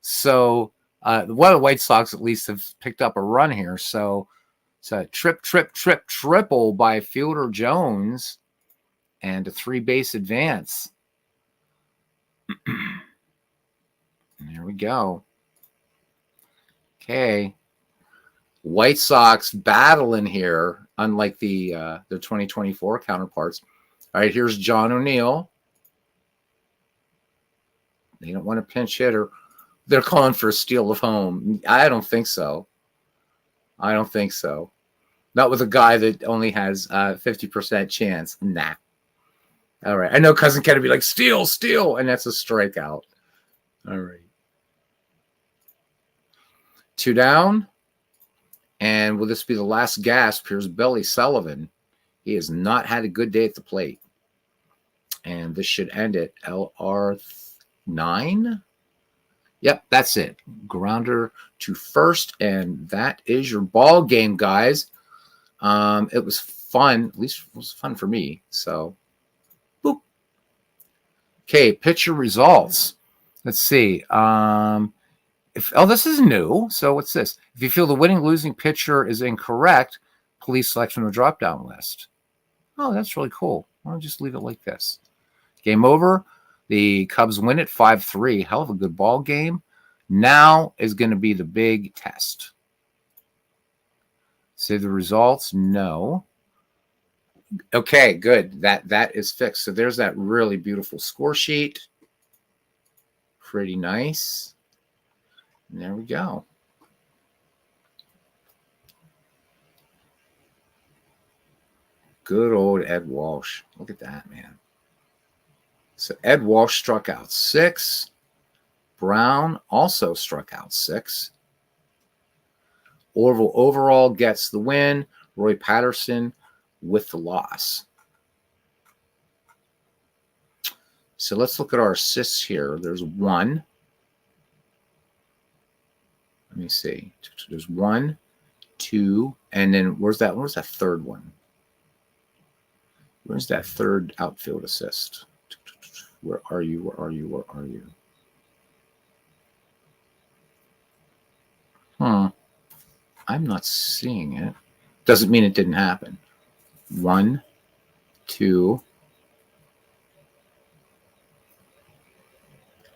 So one of the White Sox at least have picked up a run here. So it's a triple by Fielder Jones and a 3-base advance. There we go. Okay. White Sox battling here, unlike their 2024 counterparts. All right, here's John O'Neill. They don't want a pinch hitter. They're calling for a steal of home. I don't think so. I don't think so. Not with a guy that only has 50% chance. Nah. All right. I know Cousin Ken would be like, steal, and that's a strikeout. All right. 2 down. And will this be the last gasp? Here's Billy Sullivan. He has not had a good day at the plate. And this should end it. LR9. Yep, that's it. Grounder to first. And that is your ball game, guys. It was fun. At least it was fun for me. So, boop. Okay, pitcher results. Let's see. This is new. So what's this? If you feel the winning losing pitcher is incorrect, please select from the drop-down list. Oh, that's really cool. I'll just leave it like this. Game over. The Cubs win it 5-3. Hell of a good ball game. Now is going to be the big test. Save the results. No. Okay, good. That is fixed. So there's that really beautiful score sheet. Pretty nice. And there we go. Good old Ed Walsh. Look at that, man. So Ed Walsh struck out 6. Brown also struck out 6. Orville overall gets the win. Roy Patterson with the loss. So let's look at our assists here. There's 1. Let me see. There's 1, 2, and then where's that third one? Where's that third outfield assist? Where are you? Where are you? Where are you? I'm not seeing it. Doesn't mean it didn't happen. 1, 2.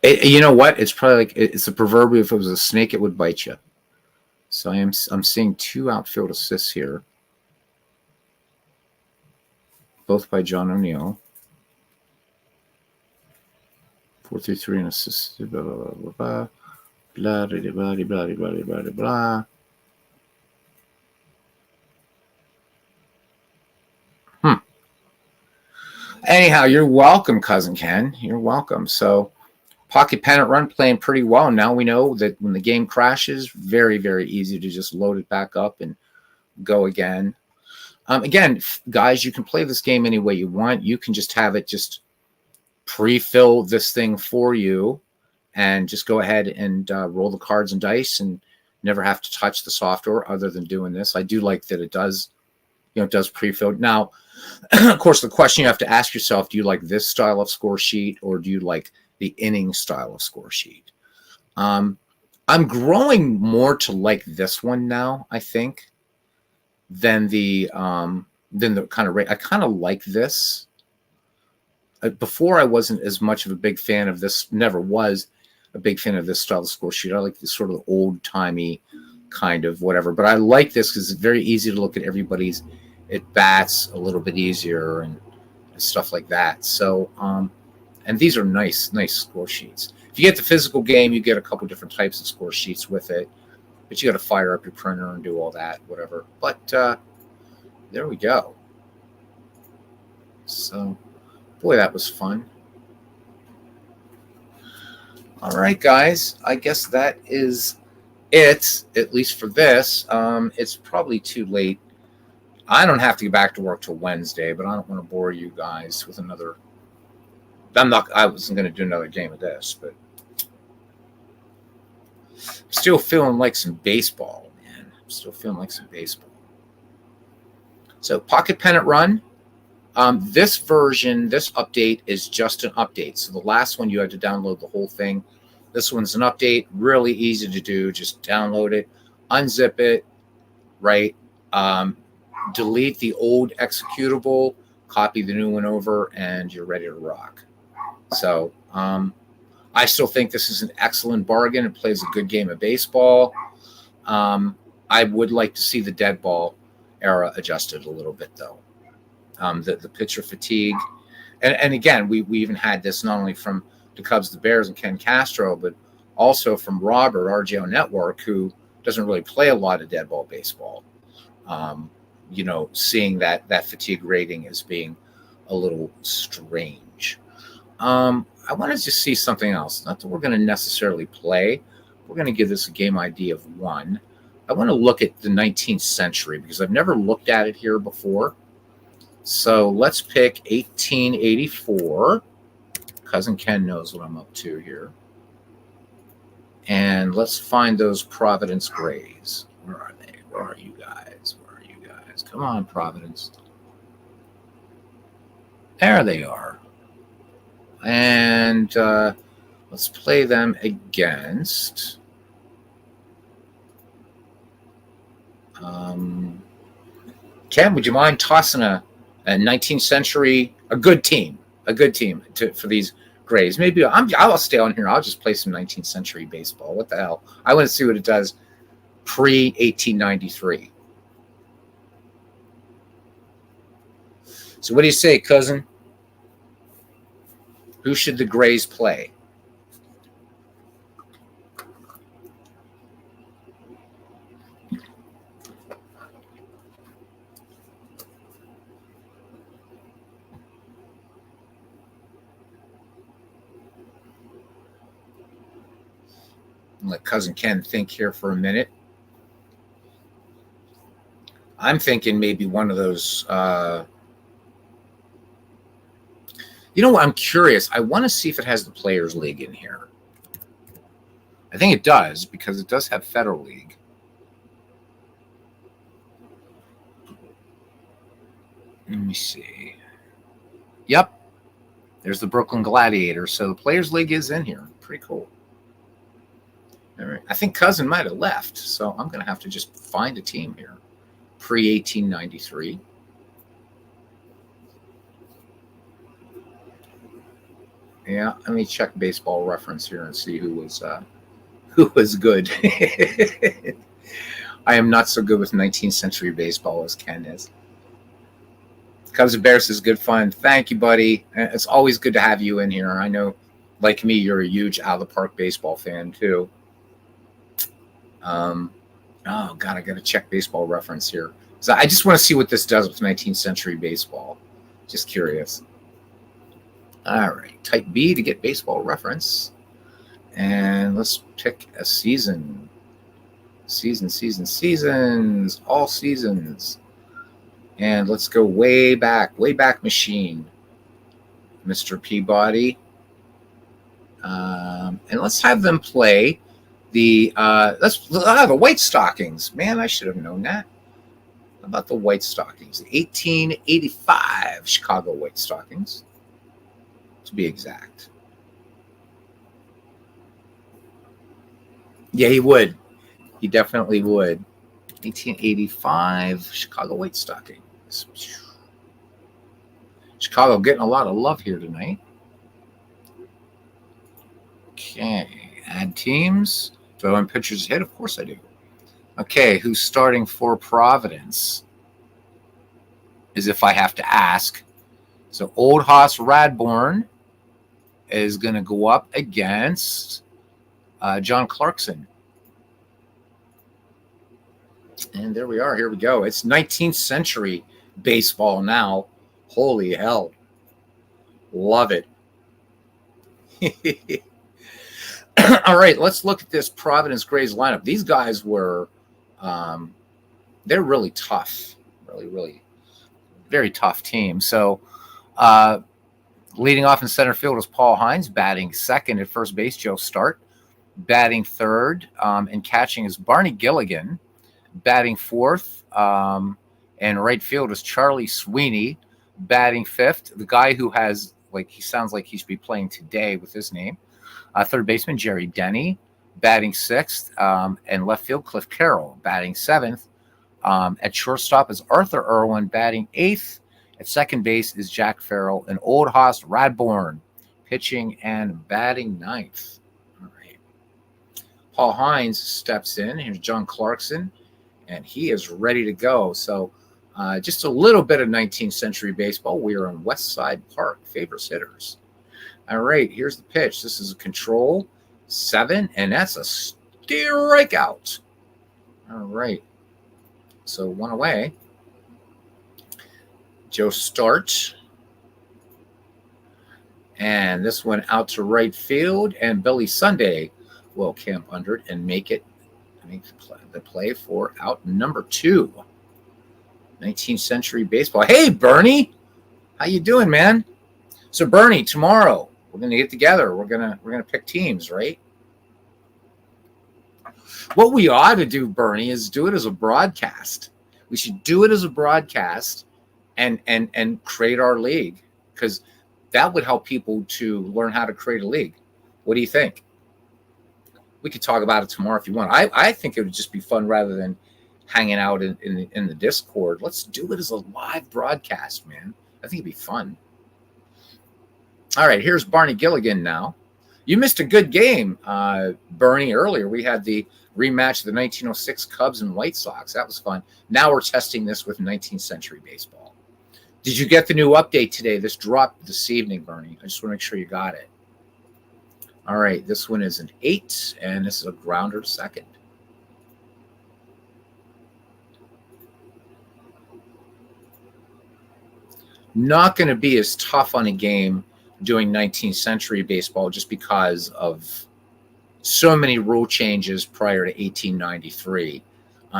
You know what? It's probably like it's a proverbial. If it was a snake, it would bite you. So I'm seeing 2 outfield assists here, both by John O'Neill. 4-3-3 and assist. Blah blah blah blah blah blah blah blah blah blah blah. Anyhow, you're welcome, Cousin Ken. You're welcome. So, pocket pennant run playing pretty well. Now we know that when the game crashes, very, very easy to just load it back up and go again. Again, guys, you can play this game any way you want. You can just have it just pre-fill this thing for you and just go ahead and roll the cards and dice and never have to touch the software other than doing this. I do like that it does, it does pre-fill. Now, of course, the question you have to ask yourself, do you like this style of score sheet or do you like the inning style of score sheet? I'm growing more to like this one now, I think, than the kind of I kind of like this. Before I wasn't as much of a big fan of this, never was a big fan of this style of score sheet. I like this sort of old-timey kind of whatever. But I like this because it's very easy to look at everybody's at bats a little bit easier and stuff like that. So, and these are nice score sheets. If you get the physical game, you get a couple different types of score sheets with it. But you got to fire up your printer and do all that, whatever. But there we go. So, boy, that was fun. All right, guys. I guess that is it, at least for this. It's probably too late. I don't have to get back to work till Wednesday, but I don't want to bore you guys with another. I wasn't going to do another game of this, but Still feeling like some baseball, man. I'm still feeling like some baseball. So Pocket Pennant Run. This version, this update is just an update. So the last one you had to download the whole thing. This one's an update, really easy to do. Just download it, unzip it, right? Delete the old executable, copy the new one over, and you're ready to rock. So I still think this is an excellent bargain. It plays a good game of baseball. I would like to see the dead ball era adjusted a little bit, though. The pitcher fatigue. And again, we even had this not only from the Cubs, the Bears, and Ken Castro, but also from Robert, RJO Network, who doesn't really play a lot of dead ball baseball. Seeing that fatigue rating as being a little strange. I want to just see something else. Not that we're going to necessarily play. We're going to give this a game ID of 1. I want to look at the 19th century because I've never looked at it here before. So let's pick 1884. Cousin Ken knows what I'm up to here. And let's find those Providence Grays. Where are they? Where are you guys? Where are you guys? Come on, Providence. There they are. And let's play them against Ken, would you mind tossing a 19th century, a good team for these Grays? Maybe I'll stay on here. I'll just play some 19th century baseball. What the hell? I want to see what it does pre-1893. So what do you say, cousin? Who should the Grays play? Let cousin Ken think here for a minute. I'm thinking maybe one of those. You know what? I'm curious. I want to see if it has the Players League in here. I think it does because it does have Federal League. Let me see. Yep. There's the Brooklyn Gladiators. So the Players League is in here. Pretty cool. All right. I think cousin might have left. So I'm going to have to just find a team here. Pre-1893. Yeah, let me check Baseball Reference here and see who was good. I am not so good with 19th century baseball as Ken is. Cubs and Bears is good fun. Thank you, buddy. It's always good to have you in here. I know, like me, you're a huge out of the park baseball fan too. Oh God, I got to check Baseball Reference here. So I just want to see what this does with 19th century baseball. Just curious. All right, type B to get Baseball Reference. And let's pick a season. Seasons, all seasons. And let's go way back machine, Mr. Peabody. And let's have them play the White Stockings. Man, I should have known that. How about the White Stockings? The 1885 Chicago White Stockings, to be exact. Yeah, he would. He definitely would. 1885 Chicago White Stockings. Chicago getting a lot of love here tonight. Okay, add teams. Do I want pitchers hit? Of course I do. Okay, who's starting for Providence? As if I have to ask. So Old Hoss Radbourne is going to go up against John Clarkson. And there we are. Here we go. It's 19th century baseball now. Holy hell. Love it. All right, let's look at this Providence Grays lineup. These guys were, they're really tough. Really very tough team. So leading off in center field was Paul Hines, batting second at first base, Joe Start. Batting third and catching is Barney Gilligan. Batting fourth and right field is Charlie Sweeney. Batting fifth, the guy who has, like, he sounds like he should be playing today with his name. Third baseman, Jerry Denny. Batting sixth and left field, Cliff Carroll. Batting seventh. At shortstop is Arthur Irwin. Batting eighth. At second base is Jack Farrell. And Old Hoss Radbourne pitching and batting ninth. All right. Paul Hines steps in. Here's John Clarkson, and he is ready to go. So just a little bit of 19th century baseball. We are on West Side Park, favorites hitters. All right, here's the pitch. This is a control 7, and that's a strikeout. All right. So one away. Joe Starch. And this one out to right field, and Billy Sunday will camp under it and make the play for out number 2. 19th century baseball. Hey, Bernie, how you doing, man? So, Bernie, tomorrow we're gonna get together. We're gonna pick teams, right? What we ought to do, Bernie, is do it as a broadcast. We should do it as a broadcast and create our league, because that would help people to learn how to create a league. What do you think? We could talk about it tomorrow if you want. I think it would just be fun rather than hanging out in the Discord. Let's do it as a live broadcast, man. I think it'd be fun. All right, here's Barney Gilligan now. You missed a good game, Bernie, earlier. We had the rematch of the 1906 Cubs and White Sox. That was fun. Now we're testing this with 19th century baseball. Did you get the new update today? This dropped this evening, Bernie. I just want to make sure you got it. All right, this one is an 8, and this is a grounder to second. Not going to be as tough on a game doing 19th century baseball just because of so many rule changes prior to 1893.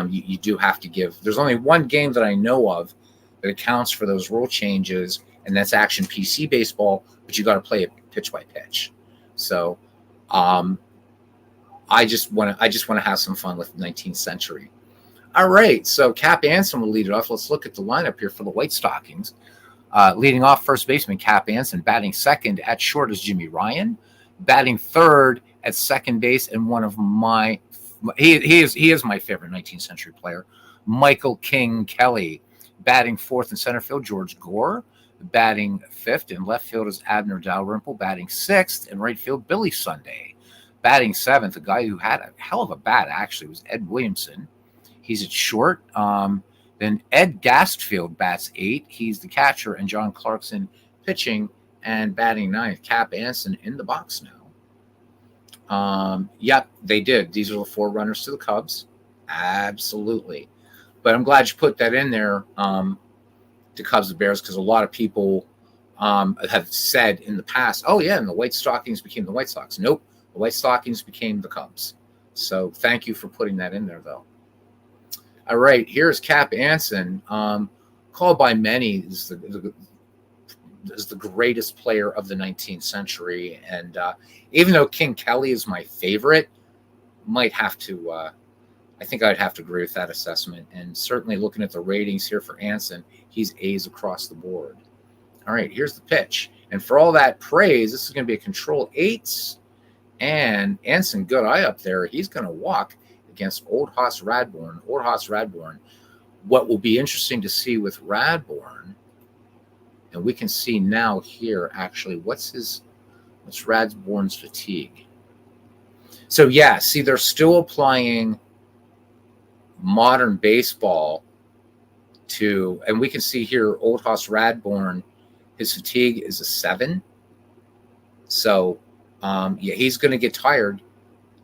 You do have to give. There's only one game that I know of that accounts for those rule changes, and that's Action PC baseball. But you got to play it pitch by pitch. So, I just want to have some fun with 19th century. All right, so Cap Anson will lead it off. Let's look at the lineup here for the White Stockings. Leading off, first baseman Cap Anson. Batting second at short is Jimmy Ryan. Batting third at second base, and one of my he is my favorite 19th century player, Michael King Kelly. Batting fourth in center field, George Gore. Batting fifth in left field is Abner Dalrymple. Batting sixth in right field, Billy Sunday. Batting seventh, a guy who had a hell of a bat actually, was Ed Williamson. He's at short. Then Ed Gastfield bats 8. He's the catcher, and John Clarkson pitching and batting ninth. Cap Anson in the box now. Yep, they did. These are the 4 runners to the Cubs. Absolutely. But I'm glad you put that in there, to Cubs and Bears, because a lot of people have said in the past, oh, yeah, and the White Stockings became the White Sox. Nope, the White Stockings became the Cubs. So thank you for putting that in there, though. All right, here's Cap Anson, called by many as the greatest player of the 19th century. And even though King Kelly is my favorite, might have to I think I'd have to agree with that assessment. And certainly looking at the ratings here for Anson, he's A's across the board. All right, here's the pitch. And for all that praise, this is going to be a control 8. And Anson, good eye up there. He's going to walk against Old Hoss Radbourne. Old Hoss Radbourne. What will be interesting to see with Radbourne, and we can see now here actually, what's Radbourne's fatigue? So yeah, see, they're still applying modern baseball to, and we can see here Old Hoss Radbourne, his fatigue is a 7. So yeah, he's going to get tired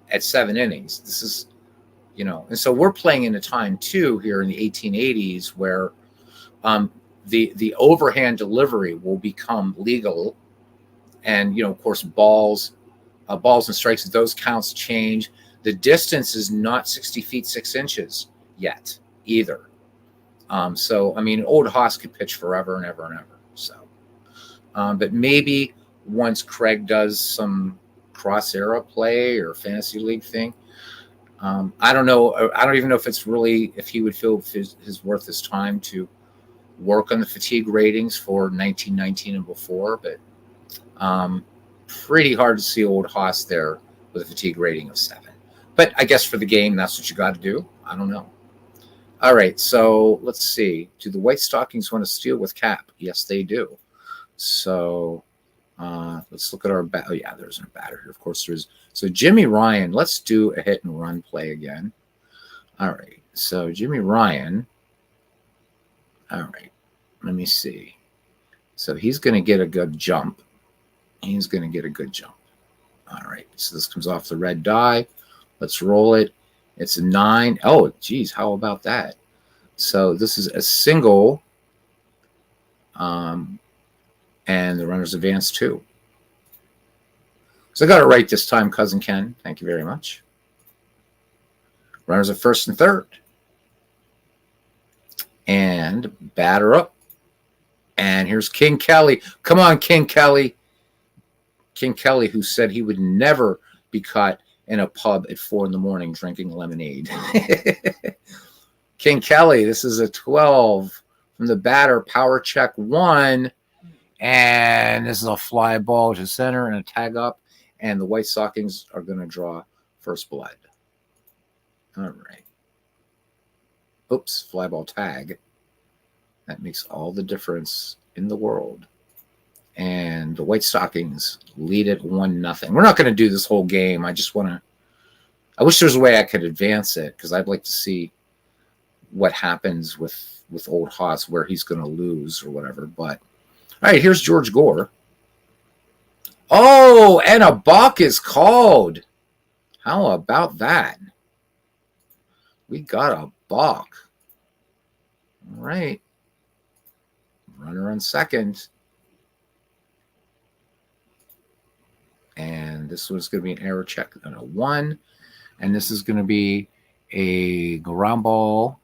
at 7 innings. This is, and so we're playing in a time too here in the 1880s where the overhand delivery will become legal, and of course balls and strikes, those counts change. The distance is not 60 feet 6 inches yet either. So I mean, Old Hoss could pitch forever and ever and ever. So, but maybe once Craig does some cross era play or fantasy league thing. I don't know. I don't even know if it's really if he would feel his worth his time to work on the fatigue ratings for 1919 and before, but pretty hard to see old Haas there with a fatigue rating of 7. But I guess for the game, that's what you got to do. I don't know. All right, so let's see. Do the White Stockings want to steal with Cap? Yes, they do. So let's look at our bat. Oh, yeah, there's a batter here. Of course, there is. So Jimmy Ryan, let's do a hit and run play again. All right, so Jimmy Ryan. All right, let me see. So he's going to get a good jump. He's going to get a good jump. All right, so this comes off the red die. Let's roll it. It's a 9. Oh, geez, how about that? So this is a single, and the runner's advance 2. So I got it right this time, Cousin Ken. Thank you very much. Runners at first and third. And batter up. And here's King Kelly. Come on, King Kelly. King Kelly, who said he would never be caught in a pub at 4 a.m. drinking lemonade. King Kelly, this is a 12 from the batter. Power check 1. And this is a fly ball to center and a tag up. And the White Stockings are going to draw first blood. All right. Oops, fly ball tag. That makes all the difference in the world. And the White Stockings lead it 1-0. We're not going to do this whole game. I just want to. I wish there was a way I could advance it because I'd like to see what happens with old Haas, where he's going to lose or whatever. But all right, here's George Gore. Oh, and a balk is called. How about that? We got a balk. All right. Runner on second. And this was going to be an error check on a 1. And this is going to be a ground ball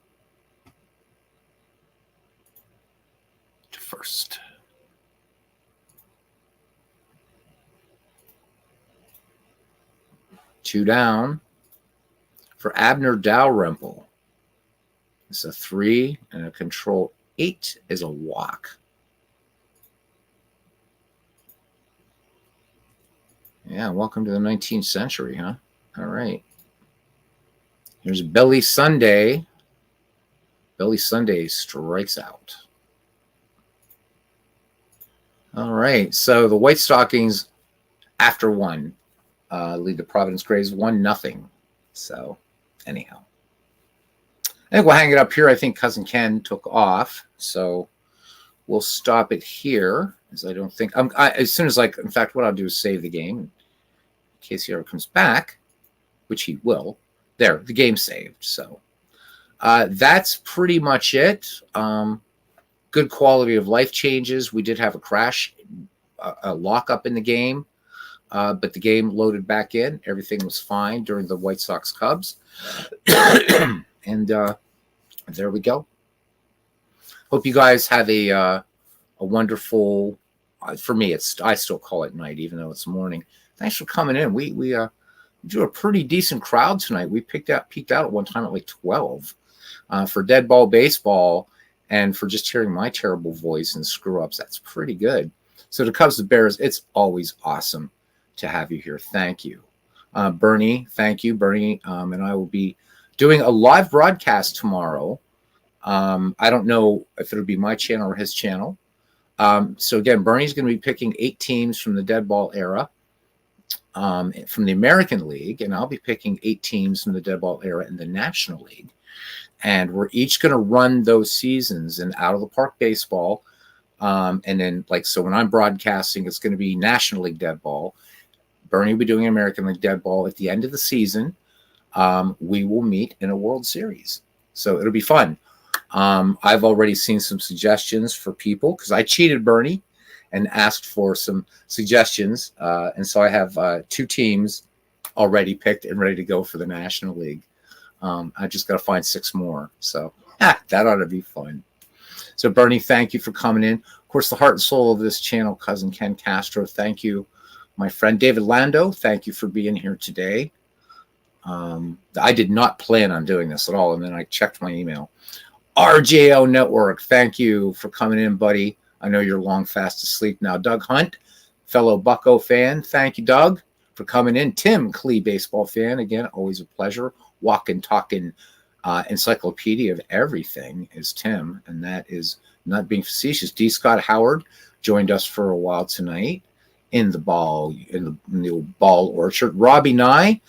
to first. Two down for Abner Dalrymple. It's a 3 and a control 8 is a walk. Yeah, welcome to the 19th century, huh? All right. Here's Billy Sunday. Billy Sunday strikes out. All right. So the White Stockings, after 1, lead the Providence Grays 1-0. So anyhow. I think we'll hang it up here. I think Cousin Ken took off. So we'll stop it here. As I don't think as soon as in fact, what I'll do is save the game in case he ever comes back, which he will. There, the game's saved. So that's pretty much it. Good quality of life changes. We did have a crash, a lockup in the game, but the game loaded back in. Everything was fine during the White Sox Cubs, and there we go. Hope you guys have a wonderful. For me, I still call it night, even though it's morning. Thanks for coming in. We drew a pretty decent crowd tonight. We peaked out at one time at like 12 for dead ball baseball, and for just hearing my terrible voice and screw ups. That's pretty good. So to Cubs, the Bears, it's always awesome to have you here. Thank you, Bernie. Thank you, Bernie. And I will be doing a live broadcast tomorrow. I don't know if it'll be my channel or his channel. So again, Bernie's going to be picking 8 teams from the dead ball era. From the American League, and I'll be picking 8 teams from the dead ball era in the National League. And we're each going to run those seasons in out of the park baseball. And then, so when I'm broadcasting, it's going to be National League dead ball. Bernie will be doing American League dead ball. At the end of the season, we will meet in a World Series. So it'll be fun. I've already seen some suggestions for people because I cheated Bernie and asked for some suggestions. And so I have 2 teams already picked and ready to go for the National League. I just got to find 6 more. So that ought to be fun. So Bernie, thank you for coming in. Of course, the heart and soul of this channel, Cousin Ken Castro. Thank you, My friend David Lando, thank you for being here today. I did not plan on doing this at all, and then I checked my email. RJO Network, thank you for coming in, buddy. I know you're long fast asleep now. Doug Hunt, fellow Bucko fan, thank you, Doug, for coming in. Tim Clee, baseball fan, again, always a pleasure. Walking, talking encyclopedia of everything is Tim, and that is not being facetious. D. Scott Howard joined us for a while tonight in the ball orchard. Robbie Nye,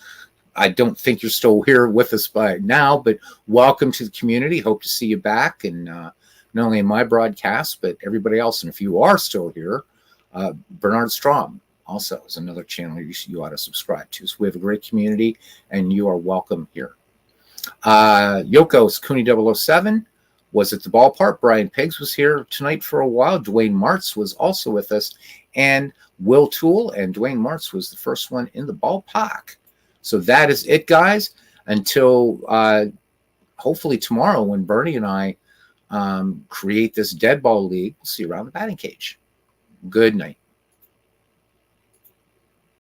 I don't think you're still here with us by now, but welcome to the community. Hope to see you back, and not only in my broadcast, but everybody else. And if you are still here, Bernard Strom also is another channel you ought to subscribe to. So we have a great community, and you are welcome here. Yoko's Cooney 007 was at the ballpark. Brian Piggs was here tonight for a while. Dwayne Martz was also with us, and Will Toole, and Dwayne Martz was the first one in the ballpark. So that is it, guys, until hopefully tomorrow when Bernie and I create this dead ball league. We'll see you around the batting cage. Good night.